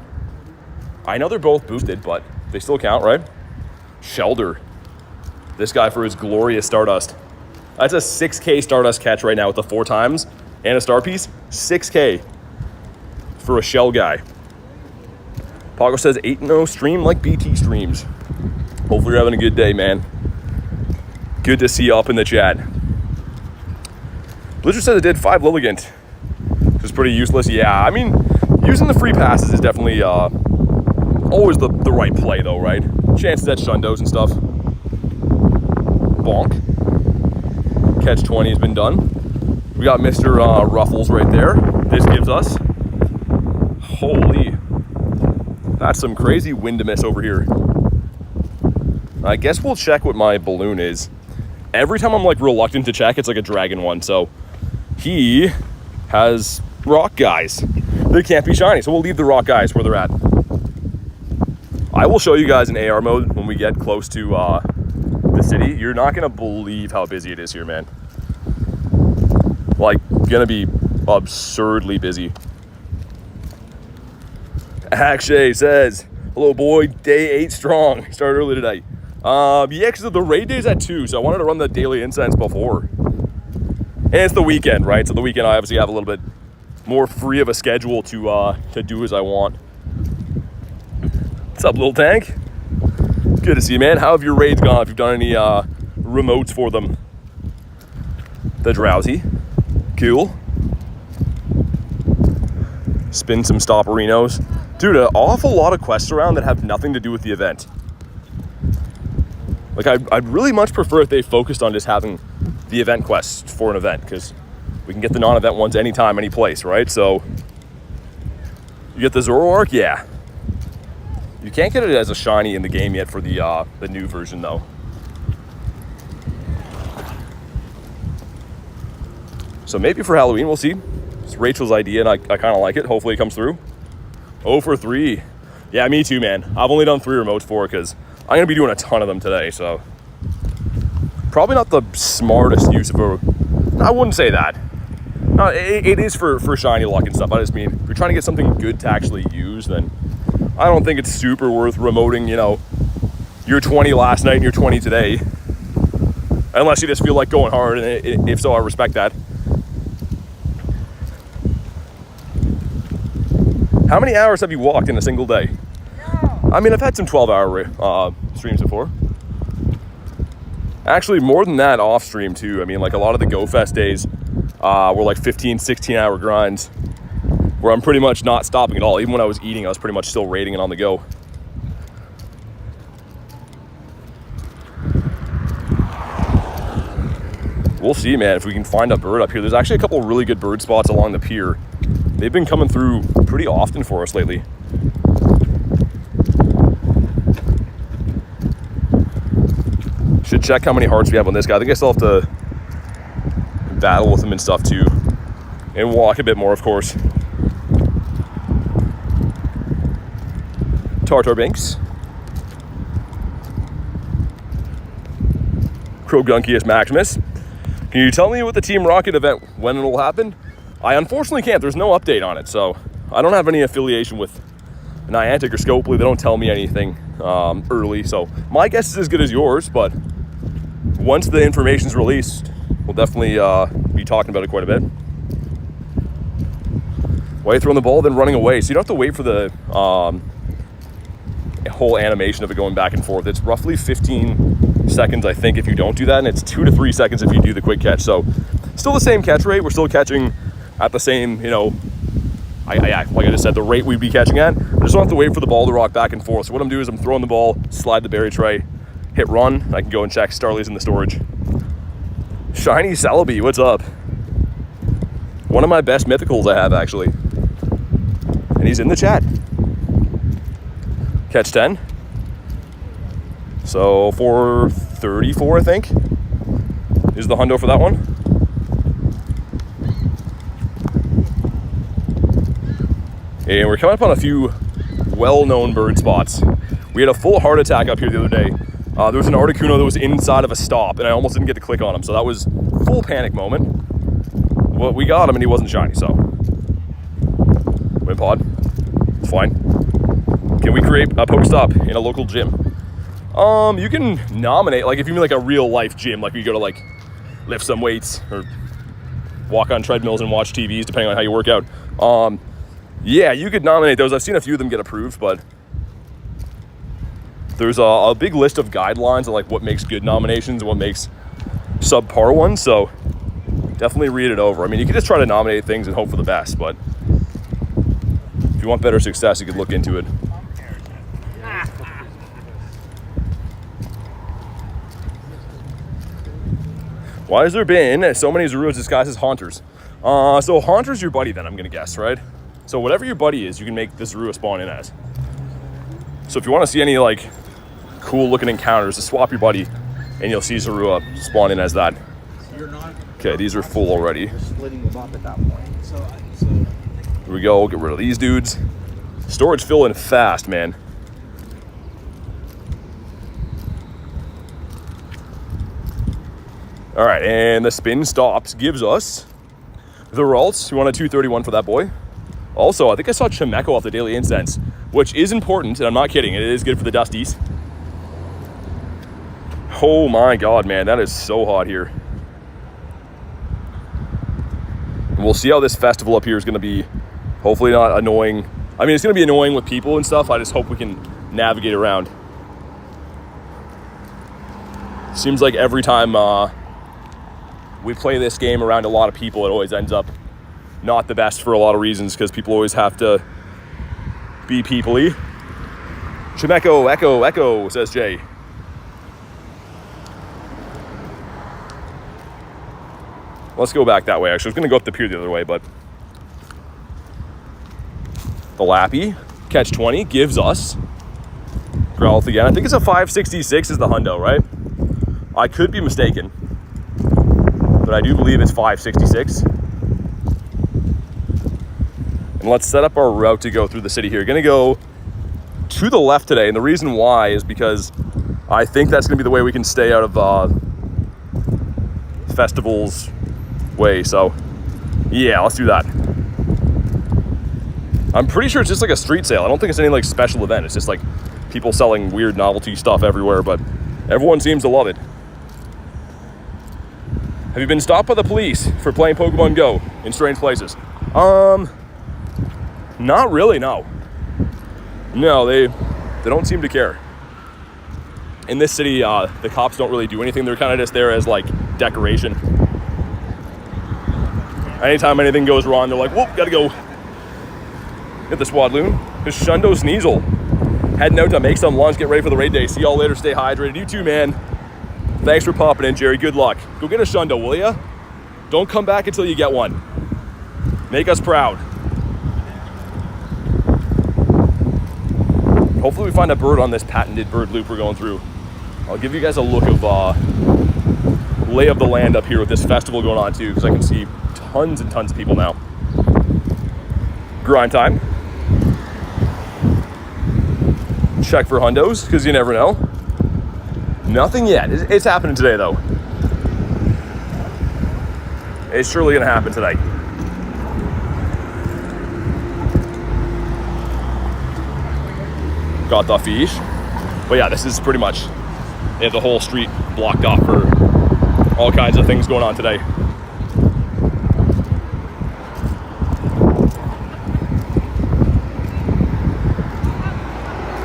Speaker 1: I know they're both boosted, but they still count, right? Shelder. This guy for his glorious Stardust. That's a 6K Stardust catch right now with the 4 times and a star piece. 6K for a shell guy. Paco says 8-0 stream like BT streams. Hopefully you're having a good day, man. Good to see you up in the chat. Blizzard says it did 5 Lilligant, which is pretty useless. Yeah, I mean, using the free passes is definitely always the right play, though, right? Chances at Shundos and stuff. Bonk. Catch 20 has been done. We got Mr. Ruffles right there. This gives us... Holy... That's some crazy wind to miss over here. I guess we'll check what my balloon is. Every time I'm, like, reluctant to check, it's like a dragon one, so... He has rock guys. They can't be shiny, so we'll leave the rock guys where they're at. I will show you guys in AR mode when we get close to the city. You're not gonna believe how busy it is here, man. Like, gonna be absurdly busy. Akshay says, hello boy, day 8 strong. Started early today. Yeah, because the raid day's at 2, so I wanted to run the daily incense before. And it's the weekend, right? So the weekend I obviously have a little bit more free of a schedule to do as I want. What's up, little tank? Good to see you, man. How have your raids gone? If you've done any remotes for them. The Drowsy. Cool. Spin some Stopperinos. Dude, an awful lot of quests around that have nothing to do with the event. Like, I'd really much prefer if they focused on just having the event quests for an event, because we can get the non-event ones anytime, any place, right? So, you get the Zoroark? Yeah. You can't get it as a shiny in the game yet for the new version, though. So maybe for Halloween, we'll see. It's Rachel's idea, and I kind of like it. Hopefully it comes through. 0 for 3. Yeah, me too, man. I've only done 3 remotes for it because I'm going to be doing a ton of them today, so... Probably not the smartest use of a... I wouldn't say that. It is for shiny luck and stuff. I just mean, if you're trying to get something good to actually use, then I don't think it's super worth remoting, you know, you're 20 last night and you're 20 today. Unless you just feel like going hard, and if so, I respect that. How many hours have you walked in a single day? I mean, I've had some 12-hour streams before. Actually, more than that off stream too. I mean, like a lot of the Go Fest days were like 15, 16-hour grinds where I'm pretty much not stopping at all. Even when I was eating, I was pretty much still raiding it on the go. We'll see, man, if we can find a bird up here. There's actually a couple of really good bird spots along the pier. They've been coming through pretty often for us lately. Should check how many hearts we have on this guy. I think I still have to battle with him and stuff too. And walk a bit more, of course. Tartarbinks. Crogunkius Maximus. Can you tell me what the Team Rocket event, when it'll happen? I unfortunately can't. There's no update on it, so I don't have any affiliation with Niantic or Scopely. They don't tell me anything early, so my guess is as good as yours, but once the information's released, we'll definitely be talking about it quite a bit. Why are you throwing the ball, then running away? So you don't have to wait for the whole animation of it going back and forth. It's roughly 15 seconds, I think, if you don't do that, and it's 2 to 3 seconds if you do the quick catch. So still the same catch rate. We're still catching at the same, you know, like I just said, the rate we'd be catching at. I just don't have to wait for the ball to rock back and forth. So what I'm doing is I'm throwing the ball, slide the berry tray, hit run, and I can go and check Starly's in the storage. Shiny Celebi, what's up? One of my best mythicals I have, actually. And he's in the chat. Catch 10. So 434, I think, is the hundo for that one. And we're coming up on a few well-known bird spots. We had a full heart attack up here the other day. There was an Articuno that was inside of a stop, and I almost didn't get to click on him. So that was full panic moment. Well, we got him, and he wasn't shiny, so. Win pod. It's fine. Can we create a Pokestop in a local gym? You can nominate, like if you mean like a real life gym, like you go to like lift some weights or walk on treadmills and watch TVs, depending on how you work out. Yeah, you could nominate those. I've seen a few of them get approved, but there's a big list of guidelines of like what makes good nominations and what makes subpar ones. So definitely read it over. I mean, you could just try to nominate things and hope for the best, but if you want better success, you could look into it. Why has there been so many Zoruas disguised as Haunters? So Haunter's your buddy then, I'm gonna guess, right? So whatever your buddy is, you can make this Zorua spawn in as. So if you want to see any like cool looking encounters, just swap your buddy and you'll see Zorua spawn in as that. Okay, these are full already. Here we go, get rid of these dudes. Storage filling fast, man. All right, and the spin stops, gives us the Ralts. You want a 231 for that boy. Also, I think I saw Chimecho off the Daily Incense, which is important, and I'm not kidding. It is good for the Dusties. Oh my God, man, that is so hot here. And we'll see how this festival up here is gonna be. Hopefully not annoying. I mean, it's gonna be annoying with people and stuff. I just hope we can navigate around. Seems like every time we play this game around a lot of people, it always ends up not the best for a lot of reasons because people always have to be people-y. Chimecho, echo, says Jay. Let's go back that way, actually. I was going to go up the pier the other way, but the Lappy, catch 20, gives us Growlithe again. I think it's a 566 is the hundo, right? I could be mistaken, but I do believe it's 566. And let's set up our route to go through the city here. Gonna go to the left today, and the reason why is because I think that's gonna be the way we can stay out of Festival's way. So Yeah, let's do that. I'm pretty sure it's just like a street sale. I don't think it's any like special event. It's just like people selling weird novelty stuff everywhere, but everyone seems to love it. Have you been stopped by the police for playing Pokemon Go in strange places? Not really, no. No, they don't seem to care. In this city, the cops don't really do anything. They're kind of just there as like decoration. Anytime anything goes wrong, they're like, whoop, gotta go. Get the Swadloon. His Shundo Sneasel. Heading out to make some lunch, get ready for the raid day. See y'all later, stay hydrated. You too, man. Thanks for popping in, Jerry. Good luck. Go get a Shundo, will ya? Don't come back until you get one. Make us proud. Hopefully we find a bird on this patented bird loop we're going through. I'll give you guys a look of lay of the land up here with this festival going on too, because I can see tons and tons of people now. Grind time. Check for hundos, because you never know. Nothing yet. It's happening today, though. It's surely going to happen today. Got the fish. But yeah, this is pretty much, they have the whole street blocked off for all kinds of things going on today.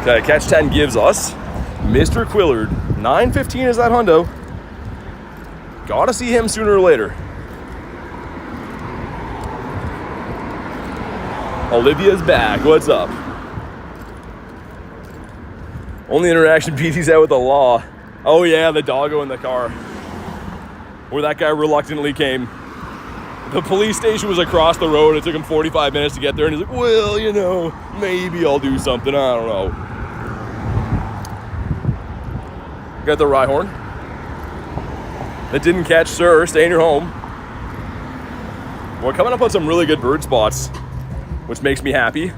Speaker 1: Okay, catch 10 gives us Mr. Qwilfish. 9:15 is that hundo. Gotta see him sooner or later. Olivia's back. What's up? Only interaction PT's out with the law. Oh yeah, the doggo in the car. Where that guy reluctantly came. The police station was across the road. It took him 45 minutes to get there, and he's like, well, you know, maybe I'll do something. I don't know. Got the Rhyhorn. That didn't catch, sir. Stay in your home. We're coming up on some really good bird spots, which makes me happy.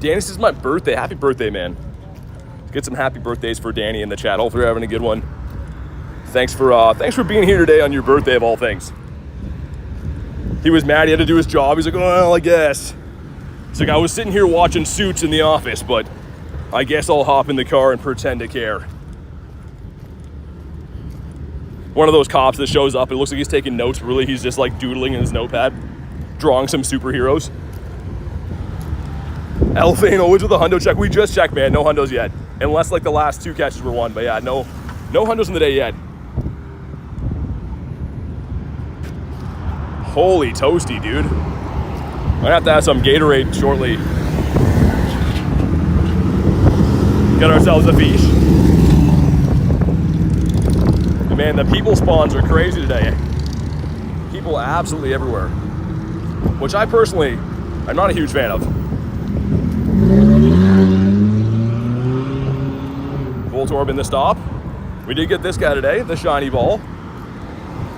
Speaker 1: Danny, this is my birthday. Happy birthday, man. Let's get some happy birthdays for Danny in the chat. Hopefully you're having a good one. Thanks for being here today on your birthday of all things. He was mad he had to do his job. He's like, well, I guess. It's like, I was sitting here watching Suits in the office, but I guess I'll hop in the car and pretend to care. One of those cops that shows up, it looks like he's taking notes, but really he's just like doodling in his notepad, drawing some superheroes. Elfane always with a hundo check. We just checked, man. No hundos yet. Unless like the last two catches were won. But yeah, no hundos in the day yet. Holy toasty, dude. I'm gonna have to have some Gatorade shortly. Got ourselves a fish. Man, the people spawns are crazy today. People absolutely everywhere. Which I personally, I'm not a huge fan of. Voltorb in the stop. We did get this guy today, the shiny ball.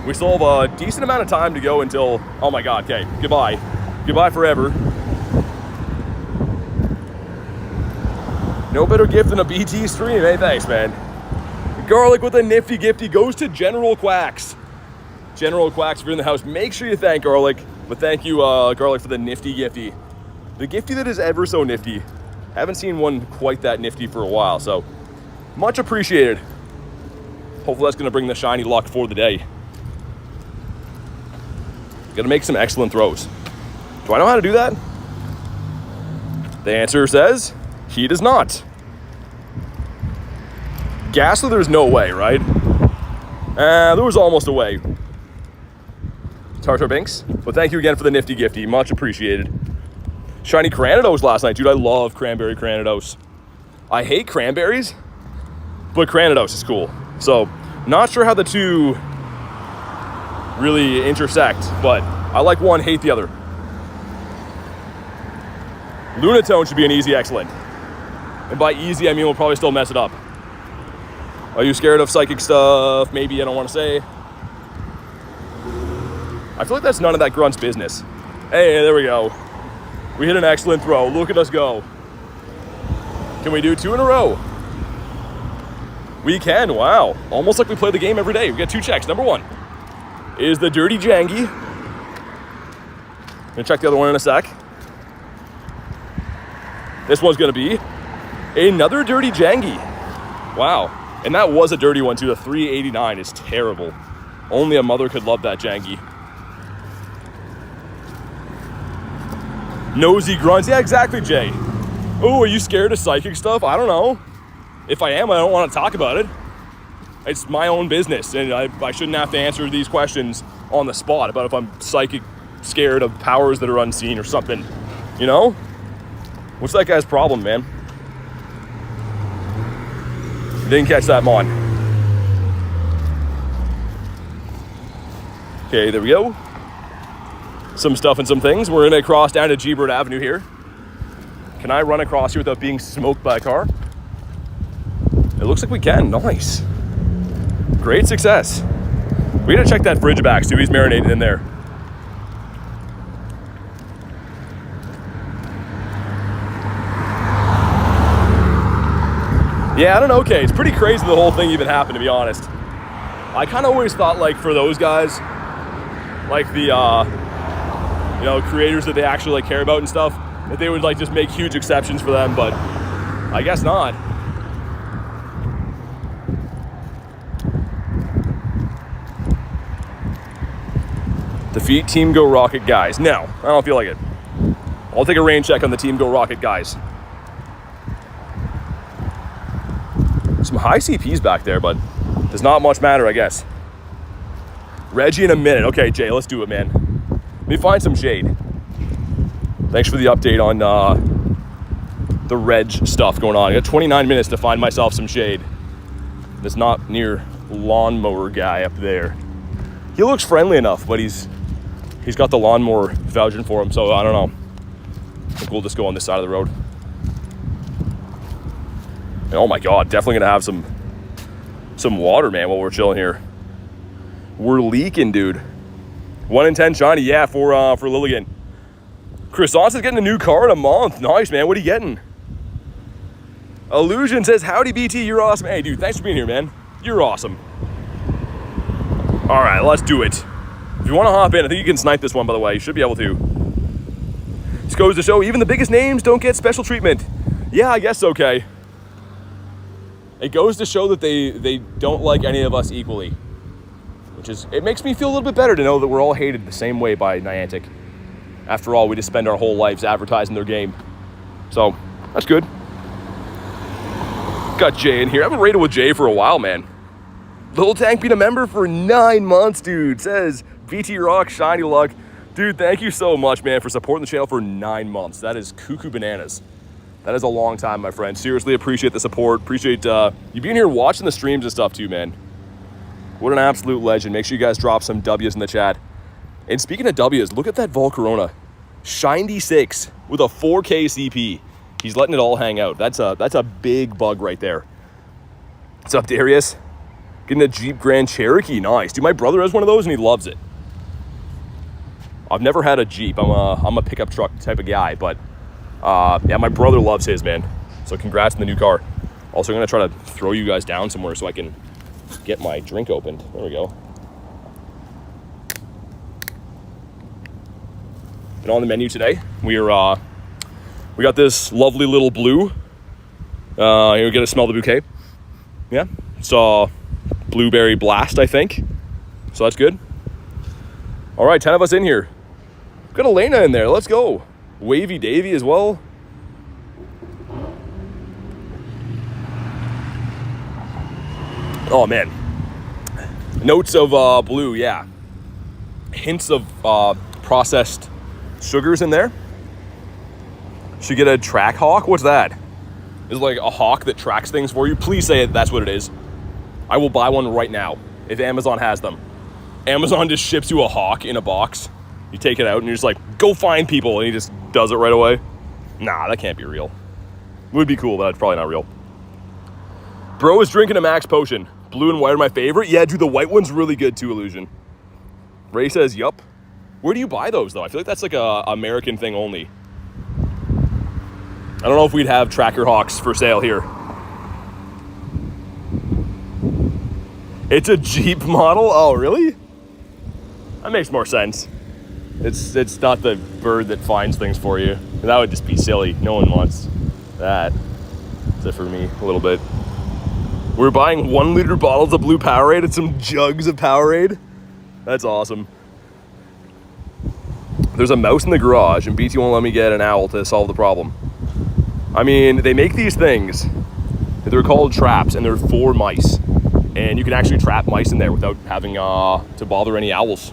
Speaker 1: We still have a decent amount of time to go until, oh my god, okay, goodbye. Goodbye forever. No better gift than a BT stream, hey, thanks, man. Garlic with a nifty gifty goes to General Quacks. General Quacks, if you're in the house, make sure you thank Garlic. But thank you, Garlic, for the nifty gifty. The gifty that is ever so nifty. Haven't seen one quite that nifty for a while, so much appreciated. Hopefully that's gonna bring the shiny luck for the day. Gotta make some excellent throws. Do I know how to do that? The answer says he does not. Ghastly, there's no way, right? There was almost a way. Tartar Binks, but thank you again for the nifty gifty. Much appreciated. Shiny Cranidos last night. Dude, I love cranberry Cranidos. I hate cranberries, but Cranidos is cool. So, not sure how the two really intersect, but I like one, hate the other. Lunatone should be an easy excellent. And by easy, I mean we'll probably still mess it up. Are you scared of psychic stuff? Maybe, I don't want to say. I feel like that's none of that grunt's business. Hey, there we go. We hit an excellent throw. Look at us go. Can we do 2 in a row? We can, wow. Almost like we play the game every day. We got 2 checks. Number 1 is the Dirty Jangy. Gonna check the other one in a sec. This one's gonna be another dirty Jangi. Wow. And that was a dirty one too. A 389 is terrible. Only a mother could love that Jangi. Nosy grunts. Yeah, exactly, Jay. Oh, are you scared of psychic stuff? I don't know. If I am, I don't want to talk about it. It's my own business, and I shouldn't have to answer these questions on the spot about if I'm psychic scared of powers that are unseen or something. You know? What's that guy's problem, man? Didn't catch that, Mon. Okay, there we go. Some stuff and some things. We're gonna cross down to G-Bird Avenue here. Can I run across here without being smoked by a car? It looks like we can. Nice. Great success. We gotta check that fridge back, see if he's marinated in there. Yeah, I don't know. Okay, it's pretty crazy the whole thing even happened, to be honest. I kind of always thought, like, for those guys, like the, you know, creators that they actually, like, care about and stuff, that they would, like, just make huge exceptions for them, but I guess not. Defeat Team Go Rocket guys. No, I don't feel like it. I'll take a rain check on the Team Go Rocket guys. Some high CPs back there, but does not much matter, I guess. Reggie in a minute. Okay, Jay, let's do it, man. Let me find some shade. Thanks for the update on the Reg stuff going on. I got 29 minutes to find myself some shade. That's not near lawnmower guy up there. He looks friendly enough, but he's got the lawnmower vouching for him, so I don't know. I think we'll just go on this side of the road. And oh my God, definitely gonna have some water, man, while we're chilling here. We're leaking, dude. 1 in 10 shiny, yeah, for Lilligant. Croissants is getting a new car in a month. Nice, man. What are you getting? Illusion says, howdy, BT, you're awesome. Hey, dude, thanks for being here, man. You're awesome. All right, let's do it. If you want to hop in, I think you can snipe this one, by the way. You should be able to. This goes to show even the biggest names don't get special treatment. Yeah, I guess okay. It goes to show that they don't like any of us equally. It makes me feel a little bit better to know that we're all hated the same way by Niantic. After all, we just spend our whole lives advertising their game. So, that's good. Got Jay in here. I've been raided with Jay for a while, man. Little Tank been a member for 9 months, dude. Says, VT Rock, Shiny Luck. Dude, thank you so much, man, for supporting the channel for 9 months. That is cuckoo bananas. That is a long time, my friend. Seriously, appreciate the support. Appreciate you being here watching the streams and stuff too, man. What an absolute legend. Make sure you guys drop some W's in the chat. And speaking of W's, look at that Volcarona. Shiny 6 with a 4K CP. He's letting it all hang out. That's a big bug right there. What's up, Darius? Getting a Jeep Grand Cherokee. Nice. Dude, my brother has one of those and he loves it. I've never had a Jeep. I'm a pickup truck type of guy, but yeah, my brother loves his, man. So congrats on the new car. Also, I'm gonna try to throw you guys down somewhere so I can get my drink opened. There we go. And on the menu today, we got this lovely little blue. Here we get to smell the bouquet. Yeah, it's blueberry blast, I think. So that's good. All right, 10 of us in here. We've got Elena in there. Let's go. Wavy Davy as well. Oh man. Notes of blue, yeah. Hints of processed sugars in there. Should get a track hawk. What's that? Is it like a hawk that tracks things for you? Please say that's what it is. I will buy one right now if Amazon has them. Amazon just ships you a hawk in a box. You take it out and you're just like, go find people, and he just does it right away. Nah, that can't be real. Would be cool, but it's probably not real. Bro is drinking a max potion. Blue and white are my favorite. Yeah, dude, the white one's really good too, Illusion. Ray says, yup. Where do you buy those, though? I feel like that's like a American thing only. I don't know if we'd have tracker hawks for sale here. It's a Jeep model? Oh, really? That makes more sense. It's not the bird that finds things for you. That would just be silly. No one wants that. Except for me, a little bit. We're buying 1 liter bottles of blue Powerade and some jugs of Powerade. That's awesome. There's a mouse in the garage and BT won't let me get an owl to solve the problem. I mean, they make these things. They're called traps and they're for mice. And you can actually trap mice in there without having to bother any owls.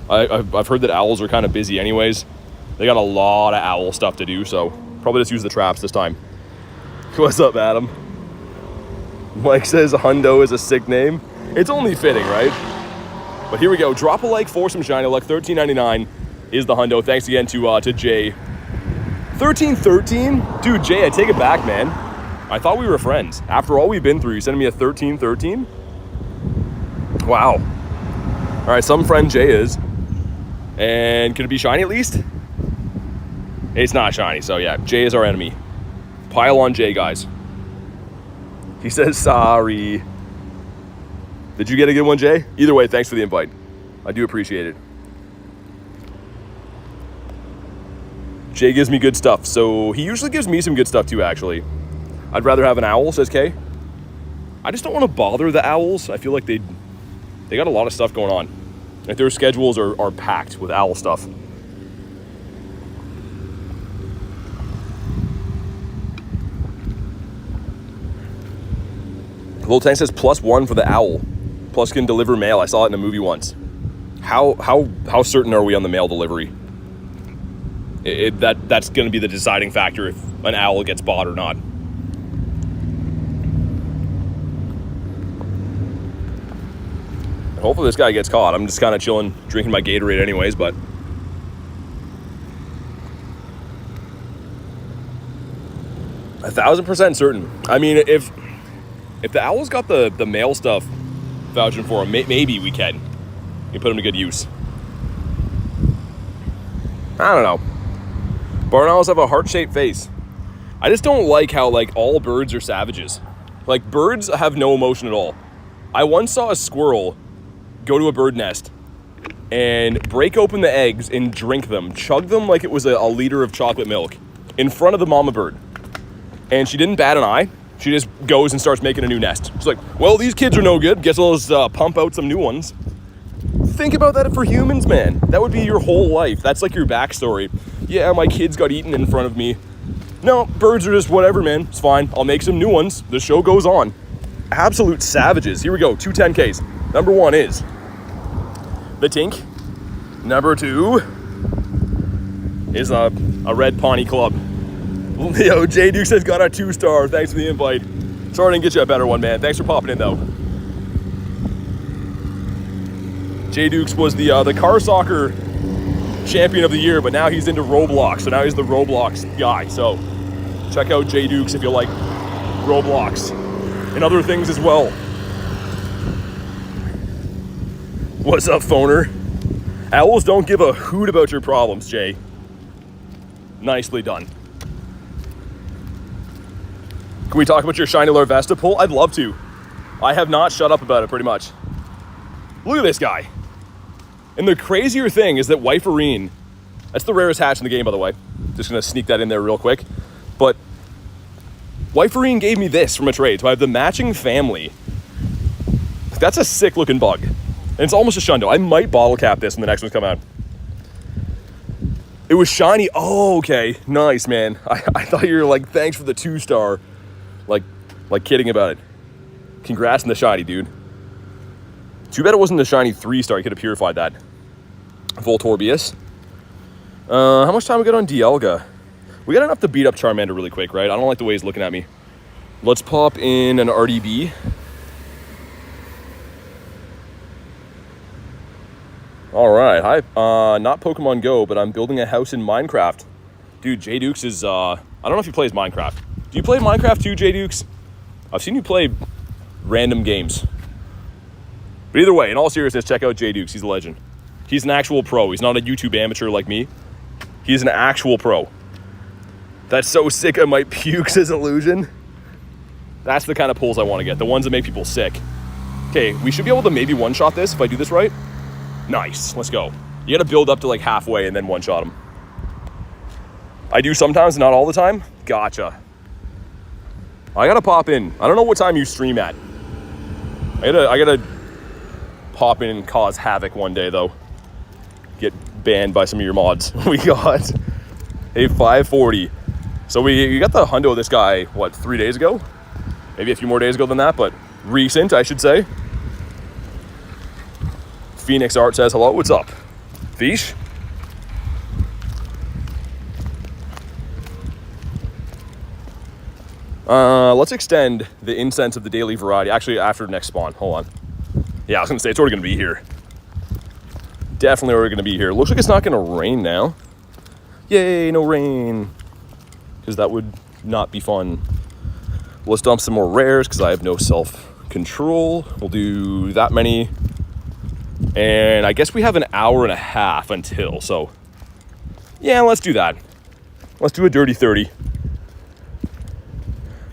Speaker 1: I've heard that owls are kind of busy anyways. They got a lot of owl stuff to do, so probably just use the traps this time. What's up, Adam? Mike says Hundo is a sick name. It's only fitting, right? But here we go. Drop a like for some shiny luck. $13.99 is the Hundo. Thanks again to Jay. 1313? Dude, Jay, I take it back, man. I thought we were friends. After all we've been through, you sending me a 1313? Wow. All right, some friend Jay is. And could it be shiny at least? It's not shiny, so yeah, Jay is our enemy. Pile on Jay, guys. He says sorry. Did you get a good one, Jay? Either way, thanks for the invite. I do appreciate it. Jay gives me good stuff, so he usually gives me some good stuff too, actually. I'd rather have an owl, says Kay. I just don't want to bother the owls. I feel like they got a lot of stuff going on. Like their schedules are packed with owl stuff. Little Tank says +1 for the owl. Plus can deliver mail. I saw it in a movie once. How certain are we on the mail delivery? That's going to be the deciding factor if an owl gets bought or not. Hopefully this guy gets caught. I'm just kind of chilling, drinking my Gatorade anyways, but... $1,000% certain. I mean, if the owl's got the mail stuff vouching for him, maybe we can. You put him to good use. I don't know. Barn owls have a heart-shaped face. I just don't like how, like, all birds are savages. Like, birds have no emotion at all. I once saw a squirrel go to a bird nest and break open the eggs and drink them, chug them like it was a liter of chocolate milk in front of the mama bird. And she didn't bat an eye. She just goes and starts making a new nest. She's like, well, these kids are no good. Guess I'll just pump out some new ones. Think about that for humans, man. That would be your whole life. That's like your backstory. Yeah, my kids got eaten in front of me. No, birds are just whatever, man. It's fine. I'll make some new ones. The show goes on. Absolute savages. Here we go. 2 10Ks. Number 1 is the Tink. Number 2 is a red Pawnee Club. Yo, J Duke says got a 2-star. Thanks for the invite. Sorry I didn't get you a better one, man. Thanks for popping in, though. J Dukes was the car soccer champion of the year, but now he's into Roblox. So now he's the Roblox guy. So check out J Dukes if you like Roblox and other things as well. What's up, phoner? Owls don't give a hoot about your problems, Jay. Nicely done. Can we talk about your shiny Larvesta pull? I'd love to. I have not shut up about it, pretty much. Look at this guy. And the crazier thing is that Wiferine, that's the rarest hatch in the game, by the way. Just gonna sneak that in there real quick. But Wiferine gave me this from a trade, so I have the matching family. That's a sick looking bug. And it's almost a Shundo. I might bottle cap this when the next one's come out. It was shiny. Oh, okay. Nice, man. I thought you were like, thanks for the 2-star. Like kidding about it. Congrats on the shiny, dude. Too bad it wasn't the shiny 3-star. You could have purified that. Voltorbius. How much time we got on Dialga? We got enough to beat up Charmander really quick, right? I don't like the way he's looking at me. Let's pop in an RDB. All right, hi. Not Pokemon Go, but I'm building a house in Minecraft. Dude, J Dukes is, I don't know if he plays Minecraft. Do you play Minecraft too, J Dukes? I've seen you play random games. But either way, in all seriousness, check out J Dukes. He's a legend. He's an actual pro. He's not a YouTube amateur like me. He's an actual pro. That's so sick I might puke, says Illusion. That's the kind of pulls I want to get. The ones that make people sick. Okay, we should be able to maybe one-shot this if I do this right. Nice. Let's go. You got to build up to like halfway and then one-shot them. I do sometimes, not all the time. Gotcha. I got to pop in. I don't know what time you stream at. I gotta pop in and cause havoc one day, though. Get banned by some of your mods. We got a 540. So we got the hundo of this guy, what, 3 days ago? Maybe a few more days ago than that, but recent, I should say. Phoenix Art says, hello, what's up? Fish? Let's extend the incense of the daily variety. Actually, after next spawn. Hold on. Yeah, I was gonna say, it's already gonna be here. Definitely already gonna be here. Looks like it's not gonna rain now. Yay, no rain. Because that would not be fun. Let's dump some more rares because I have no self-control. We'll do that many. And I guess we have an hour and a half until, so yeah, let's do that. Let's do a dirty 30.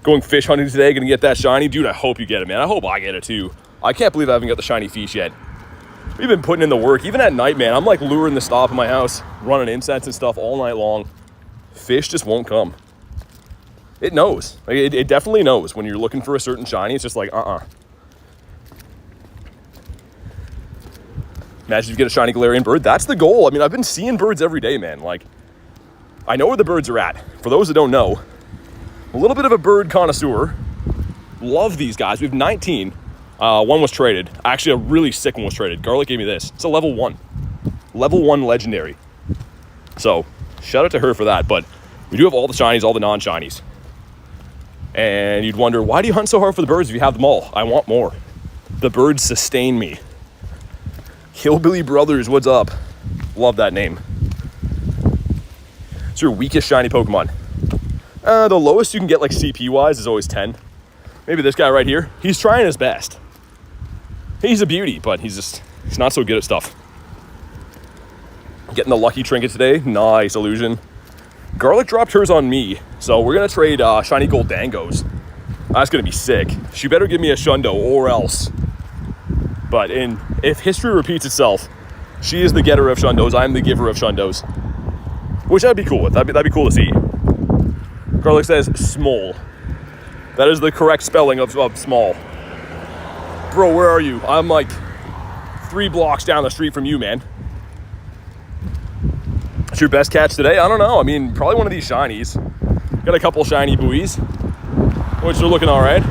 Speaker 1: Going fish hunting today, gonna get that shiny. Dude, I hope you get it, man. I hope I get it too. I can't believe I haven't got the shiny fish yet. We've been putting in the work, even at night, man. I'm like luring the stop in my house, running incense and stuff all night long. Fish just won't come. It knows. Like, it definitely knows when you're looking for a certain shiny. It's just like, Imagine if you get a shiny Galarian bird. That's the goal. I mean, I've been seeing birds every day, man. Like, I know where the birds are at. For those that don't know, a little bit of a bird connoisseur. Love these guys. We have 19. One was traded. Actually, a really sick one was traded. Garlic gave me this. It's a level 1. Level 1 legendary. So, shout out to her for that. But we do have all the shinies, all the non-shinies. And you'd wonder, why do you hunt so hard for the birds if you have them all? I want more. The birds sustain me. Hillbilly Brothers, what's up? Love that name. It's your weakest shiny Pokemon. The lowest you can get, like, CP-wise is always 10. Maybe this guy right here. He's trying his best. He's a beauty, but he's not so good at stuff. Getting the lucky trinket today. Nice, Illusion. Garlic dropped hers on me, so we're going to trade shiny gold dangos. That's going to be sick. She better give me a Shundo or else. But if history repeats itself, she is the getter of Shundos. I'm the giver of Shundos. Which I'd be cool with. That'd be cool to see. Garlic says small. That is the correct spelling of small. Bro, where are you? I'm like 3 blocks down the street from you, man. What's your best catch today? I don't know. I mean, probably one of these shinies. Got a couple shiny buoys, which are looking all right.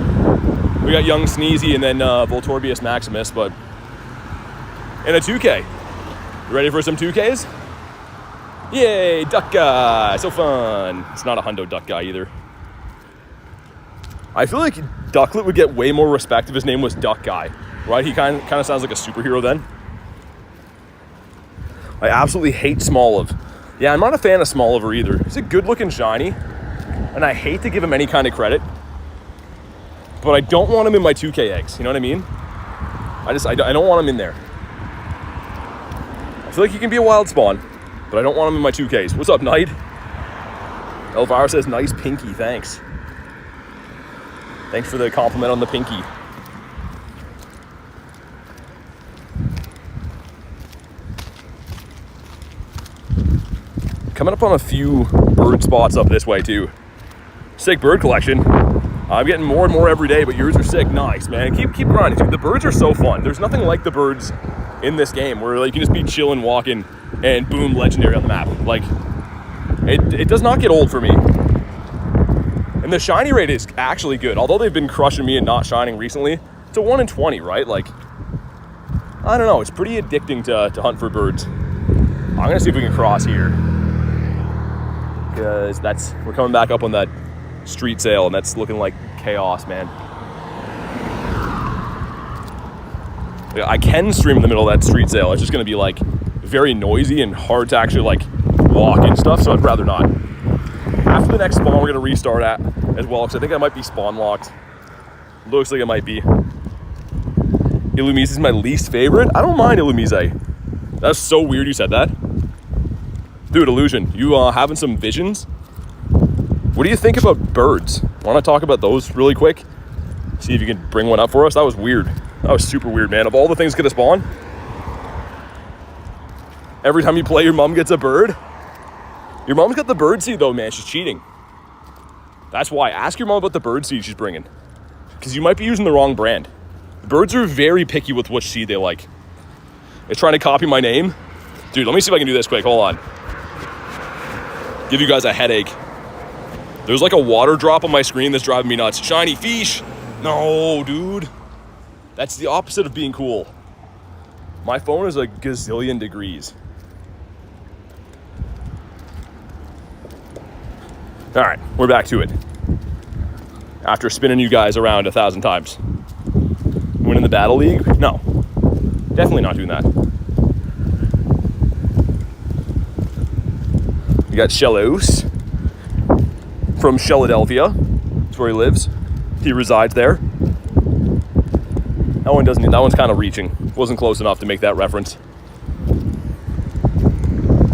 Speaker 1: We got Young Sneezy and then Voltorbius Maximus, but in a 2K. You ready for some 2Ks? Yay, duck guy, so fun. It's not a hundo duck guy either. I feel like Ducklet would get way more respect if his name was Duck Guy, right? He kind of sounds like a superhero then. I absolutely hate Smoliv. Yeah, I'm not a fan of Smoliver either. He's a good-looking shiny, and I hate to give him any kind of credit, but I don't want him in my 2K eggs. You know what I mean? I don't want him in there. I feel like he can be a wild spawn, but I don't want him in my 2Ks. What's up, Knight? Elvira says, nice pinky, thanks. Thanks for the compliment on the pinky. Coming up on a few bird spots up this way too. Sick bird collection. I'm getting more and more every day, but yours are sick. Nice, man. Keep grinding, dude. The birds are so fun. There's nothing like the birds in this game where like you can just be chilling, walking, and boom, legendary on the map. Like, it does not get old for me. And the shiny rate is actually good. Although they've been crushing me and not shining recently, it's a 1 in 20, right? Like, I don't know. It's pretty addicting to hunt for birds. I'm gonna see if we can cross here, because we're coming back up on that street sale, and that's looking like chaos, man. I can stream in the middle of that street sale. It's just gonna be like very noisy and hard to actually like walk and stuff, so I'd rather not. After the next spawn, we're gonna restart at as well, because I think I might be spawn locked. Looks like it might be. Illumise is my least favorite. I don't mind Illumise. That's so weird you said that. Dude, Illusion, you having some visions? What do you think about birds? Want to talk about those really quick? See if you can bring one up for us. That was weird. That was super weird, man. Of all the things that could have spawned. Every time you play, your mom gets a bird. Your mom's got the bird seed though, man. She's cheating. That's why. Ask your mom about the bird seed she's bringing. Because you might be using the wrong brand. Birds are very picky with which seed they like. It's trying to copy my name. Dude, let me see if I can do this quick. Hold on. Give you guys a headache. There's like a water drop on my screen that's driving me nuts. Shiny fish. No, dude. That's the opposite of being cool. My phone is a gazillion degrees. All right, we're back to it. After spinning you guys around 1,000 times. Winning the Battle League? No, definitely not doing that. You got Shellos from Philadelphia. That's where he lives. He resides there. That one doesn't. That one's kind of reaching. Wasn't close enough to make that reference.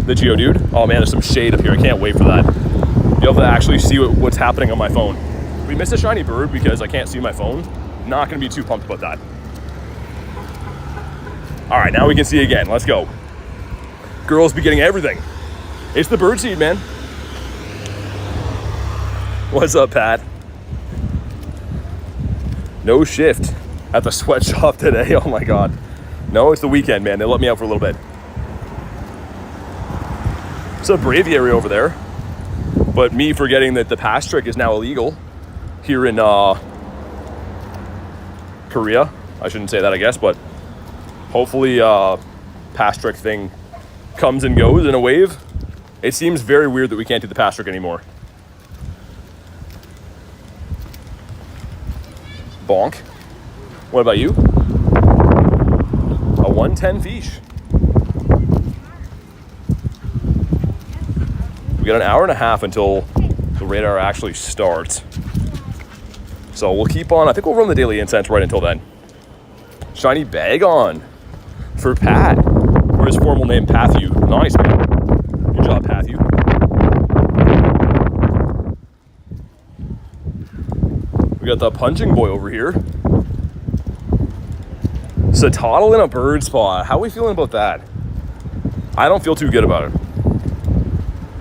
Speaker 1: The Geodude. Oh man, there's some shade up here. I can't wait for that. Be able to actually see what's happening on my phone. We missed a shiny bird because I can't see my phone. Not gonna be too pumped about that. All right, now we can see again. Let's go. Girls be getting everything. It's the bird seed, man. What's up, Pat? No shift at the sweatshop today. Oh my God. No, it's the weekend, man. They let me out for a little bit. It's a braviary over there. But me forgetting that the pass trick is now illegal here in Korea. I shouldn't say that, I guess, but hopefully pass trick thing comes and goes in a wave. It seems very weird that we can't do the pass trick anymore. Bonk. What about you? A 110 fish. We got an hour and a half until the radar actually starts. So we'll keep on. I think we'll run the Daily Incense right until then. Shiny Bagon for Pat. Or his formal name, Pathu. Nice, man. Good job, Pathu. We got the Punching Boy over here. Satotl in a bird spot. How are we feeling about that? I don't feel too good about it.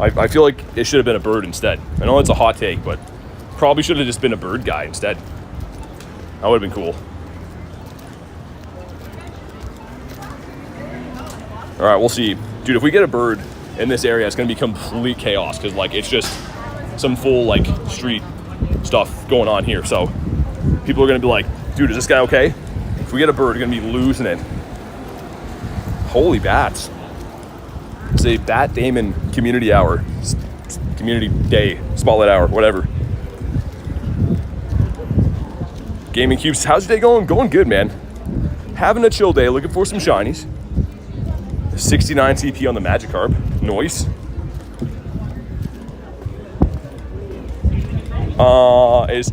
Speaker 1: I feel like it should have been a bird instead. I know it's a hot take, but probably should have just been a bird guy instead. That would have been cool. All right, we'll see. Dude, if we get a bird in this area, it's going to be complete chaos because, like, it's just some full, like, street stuff going on here. So people are going to be like, dude, is this guy okay? If we get a bird, we're going to be losing it. Holy bats. It's a Bat Damon community hour. Community day, spotlight hour, whatever. Gaming Cubes, how's your day going? Going good, man. Having a chill day, looking for some shinies. 69 CP on the Magikarp. Nice. Is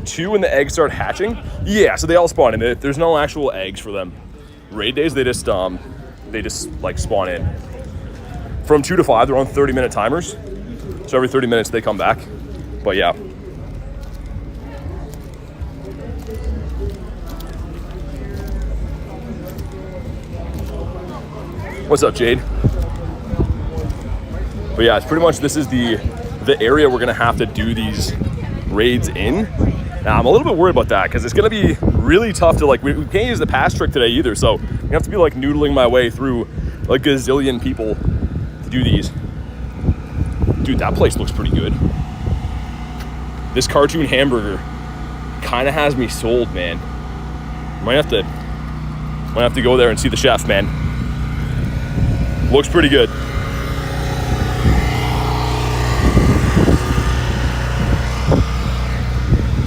Speaker 1: 2 when the eggs start hatching? Yeah, so they all spawn in. There's no actual eggs for them. Raid days, they just like spawn in. From 2 to 5, they're on 30-minute timers. So every 30 minutes they come back. But yeah. What's up, Jade? But yeah, it's pretty much, this is the area we're gonna have to do these raids in. Now I'm a little bit worried about that because it's gonna be really tough to, like, we can't use the pass trick today either. So I have to be like noodling my way through like a gazillion people to do these. Dude, that place looks pretty good. This cartoon hamburger kind of has me sold, man. Might have to go there and see the chef, man. Looks pretty good.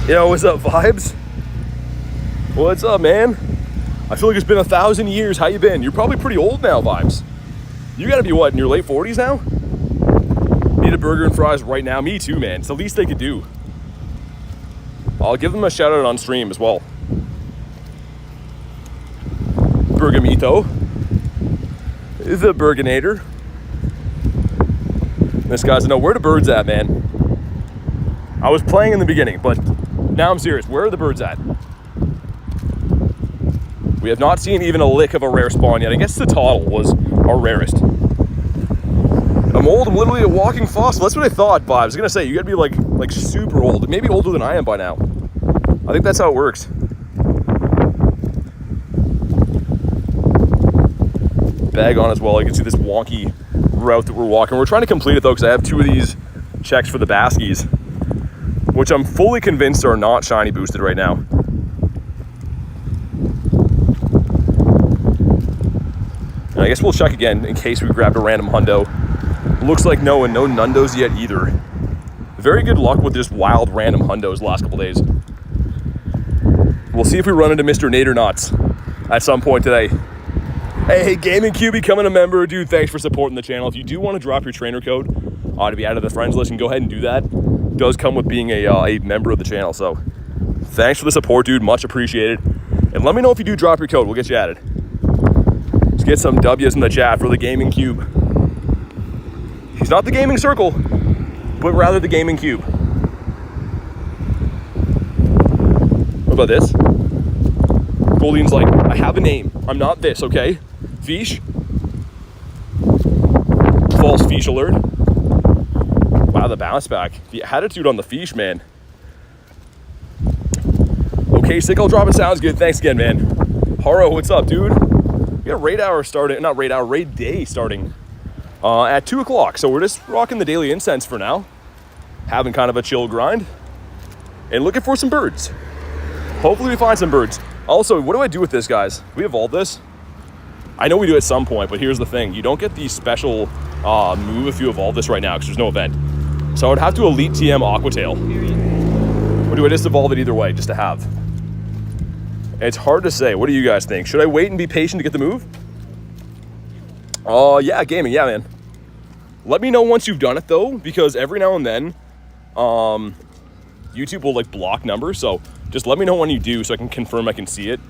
Speaker 1: Yo, what's up, Vibes? What's up, man? I feel like it's been 1,000 years. How you been? You're probably pretty old now, Vibes. You gotta be what, in your late 40s now? Need a burger and fries right now. Me too, man. It's the least they could do. I'll give them a shout out on stream as well. Burgamito. The Burganator. This guy's know where the birds at, man. I was playing in the beginning, but now I'm serious. Where are the birds at? We have not seen even a lick of a rare spawn yet. I guess the Toddle was our rarest. I'm old, I'm literally a walking fossil. That's what I thought, but I was gonna say, you gotta be like super old. Maybe older than I am by now. I think that's how it works. Bag on as well. You can see this wonky route that we're walking. We're trying to complete it though, because I have 2 of these checks for the Baskies, which I'm fully convinced are not shiny boosted right now. And I guess we'll check again in case we grabbed a random hundo. Looks like no, and no Nundos yet either. Very good luck with just wild random hundos the last couple days. We'll see if we run into Mr. Nadernots at some point today. Hey, Gaming Q becoming a member. Dude, thanks for supporting the channel. If you do want to drop your trainer code to be added to the friends list, and go ahead and do that. It does come with being a member of the channel. So thanks for the support, dude. Much appreciated. And let me know if you do drop your code. We'll get you added. Let's get some W's in the chat for the Gaming Cube. He's not the Gaming Circle, but rather the Gaming Cube. What about this? Goldeen's like, I have a name. I'm not this, okay? Fish. False fish alert. Wow, the bounce back. The attitude on the fish, man. Okay, sick, I'll drop it. Sounds good. Thanks again, man. Haro, what's up, dude? We got a raid hour starting, not raid hour, raid day starting at 2 o'clock. So we're just rocking the Daily Incense for now. Having kind of a chill grind. And looking for some birds. Hopefully we find some birds. Also, what do I do with this, guys? We evolve this? I know we do at some point, but here's the thing. You don't get the special move if you evolve this right now, because there's no event. So I would have to Elite TM Aquatail. Or do I just evolve it either way, just to have? It's hard to say. What do you guys think? Should I wait and be patient to get the move? Yeah, gaming. Yeah, man. Let me know once you've done it, though, because every now and then, YouTube will, like, block numbers. So just let me know when you do so I can confirm I can see it.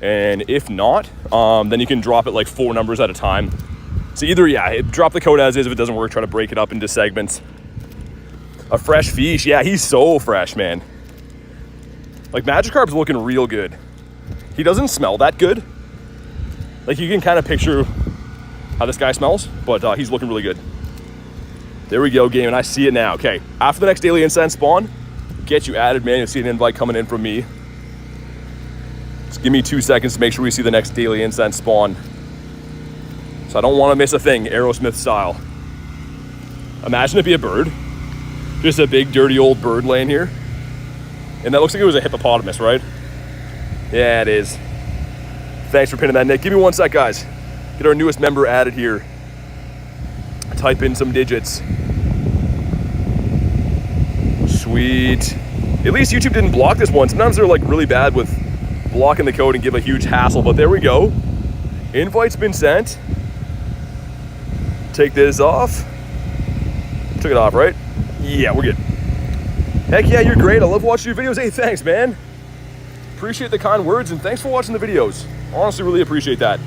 Speaker 1: And if not, then you can drop it like 4 numbers at a time. So either, yeah, drop the code as is. If it doesn't work, try to break it up into segments. A fresh fish. Yeah, he's so fresh, man. Like, Magikarp's looking real good. He doesn't smell that good. Like, you can kind of picture how this guy smells, but he's looking really good. There we go, game, and I see it now. Okay, after the next Daily Incense spawn, get you added, man. You'll see an invite coming in from me. Just give me 2 seconds to make sure we see the next Daily Incense spawn. So I don't want to miss a thing, Aerosmith style. Imagine it be a bird. Just a big, dirty old bird laying here. And that looks like it was a hippopotamus, right? Yeah, it is. Thanks for pinning that, Nick. Give me 1 sec, guys. Get our newest member added here. Type in some digits. Sweet. At least YouTube didn't block this one. Sometimes they're like really bad with blocking the code and give a huge hassle, but there we go. Invite's been sent. Take this off. Took it off, right? Yeah, we're good. Heck yeah, you're great. I love watching your videos. Hey, thanks, man. Appreciate the kind words, and thanks for watching the videos. Honestly, really appreciate that.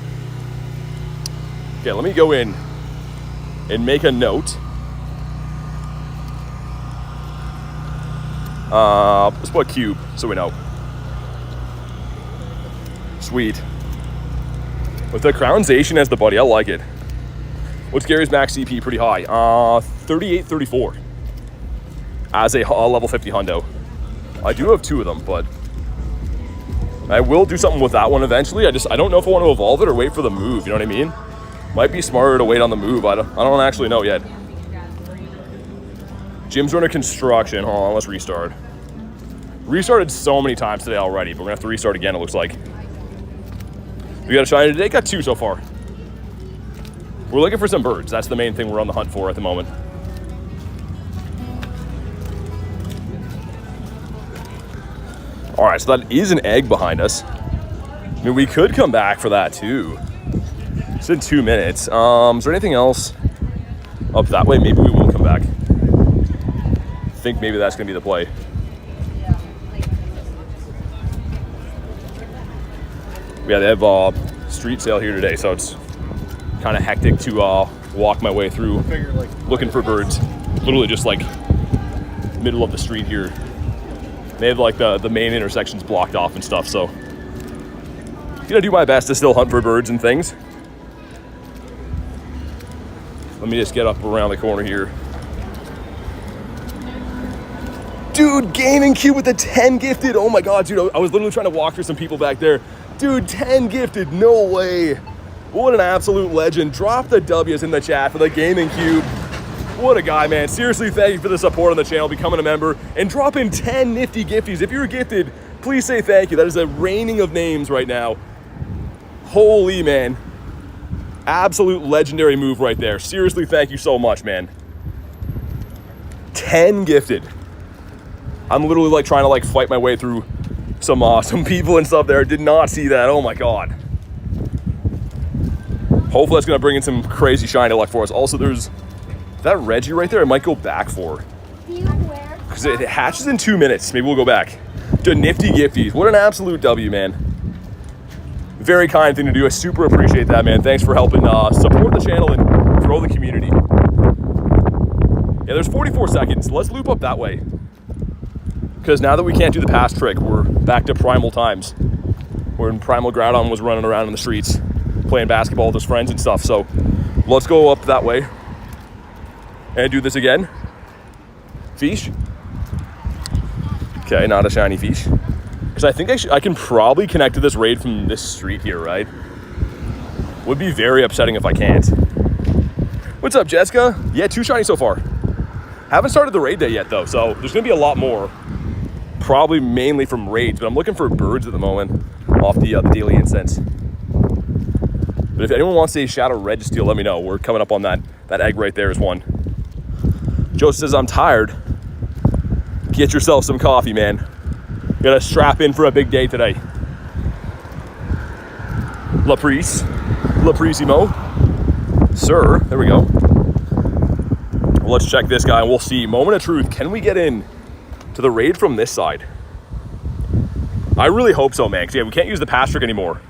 Speaker 1: Okay, let me go in and make a note. Let's put cube so we know. Sweet. With the Crownzation as the buddy, I like it. What's Gary's max CP? Pretty high. 38, 34. As a level 50 hundo. I do have 2 of them, but I will do something with that one eventually. I don't know if I want to evolve it or wait for the move, you know what I mean? Might be smarter to wait on the move. I don't actually know yet. Gyms are under construction. Hold on, let's restart. Restarted so many times today already, but we're gonna have to restart again, it looks like. We got a shiny today, got 2 so far. We're looking for some birds. That's the main thing we're on the hunt for at the moment. All right, so that is an egg behind us. I mean, we could come back for that too. It's in 2 minutes. Is there anything else up that way? Maybe we will come back. I think maybe that's gonna be the play. Yeah, they have street sale here today, so it's kind of hectic to walk my way through looking for birds. Literally just like middle of the street here. They have like the main intersections blocked off and stuff, so Gonna do my best to still hunt for birds and things. Let me just get up around the corner here. Dude, Gaming Cube with the 10 gifted. Oh my God, dude, I was literally trying to walk through some people back there. Dude, 10 gifted, no way. What an absolute legend. Drop the W's in the chat for the Gaming Cube. What a guy, man. Seriously, thank you for the support on the channel, becoming a member, and dropping 10 nifty gifties. If you're gifted, please say thank you. That is a raining of names right now. Holy, man. Absolute legendary move right there. Seriously, thank you so much, man. 10 gifted. I'm literally like trying to like fight my way through some people and stuff there. Did not see that. Oh my God. Hopefully that's gonna bring in some crazy shiny luck for us. Also, there's that Reggie right there. I might go back for because it hatches in 2 minutes. Maybe we'll go back to nifty gifties. What an absolute W, man. Very kind thing to do. I super appreciate that, man. Thanks for helping support the channel and grow the community. Yeah, there's 44 seconds. Let's loop up that way. Because now that we can't do the pass trick, we're back to primal times. When Primal Groudon was running around in the streets, playing basketball with his friends and stuff. So let's go up that way and do this again. Fish. Okay, not a shiny fish. Because I think I can probably connect to this raid from this street here, right? Would be very upsetting if I can't. What's up, Jessica? Yeah, 2 shiny so far. Haven't started the raid day yet, though, so there's going to be a lot more. Probably mainly from raids, but I'm looking for birds at the moment off the Daily Incense. But if anyone wants a Shadow Registeel, let me know. We're coming up on that egg right there is one. Joe says, I'm tired. Get yourself some coffee, man. You gotta strap in for a big day today. Laprissimo. Sir, there we go. Well, let's check this guy and we'll see. Moment of truth, can we get in to the raid from this side? I really hope so, man, because yeah, we can't use the pass trick anymore.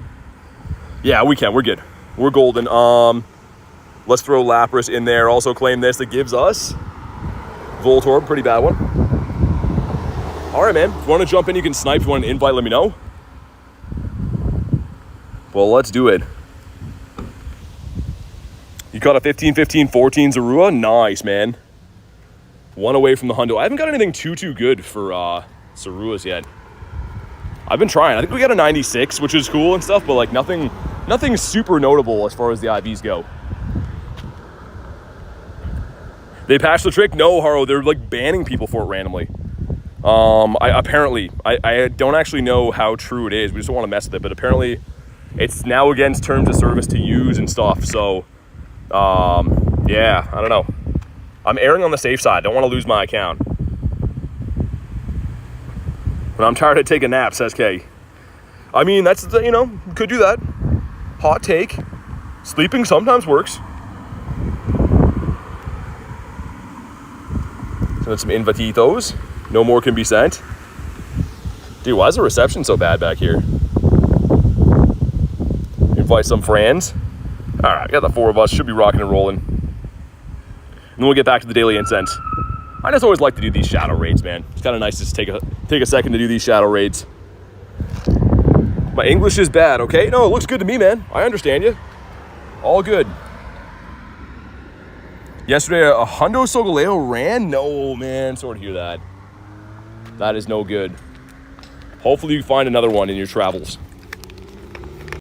Speaker 1: Yeah, we can, we're good. We're golden. Let's throw Lapras in there. Also claim this, that gives us Voltorb, pretty bad one. All right, man, if you want to jump in, you can snipe. If you want an invite, let me know. Well, let's do it. You caught a 15-15-14 Zorua. Nice, man. One away from the hundo. I haven't got anything too good for Zoruas yet. I've been trying. I think we got a 96, which is cool and stuff, but like nothing super notable as far as the IVs go. They patched the trick? No, Haro. They're like banning people for it randomly. I don't actually know how true it is. We just don't want to mess with it, but apparently it's now against terms of service to use and stuff. So, yeah, I don't know. I'm erring on the safe side. Don't want to lose my account. But I'm tired of taking naps, says K. I mean, that's, you know, could do that. Hot take. Sleeping sometimes works. Send some invititos. No more can be sent. Dude, why is the reception so bad back here? Invite some friends. All right, got the 4 of us. Should be rocking and rolling. And then we'll get back to the Daily Incense. I just always like to do these shadow raids, man. It's kind of nice to just take a second to do these shadow raids. My English is bad, okay? No, it looks good to me, man. I understand you. All good. Yesterday, a Hundo Solgaleo ran? No, man. Sorry to hear that. That is no good. Hopefully you find another one in your travels.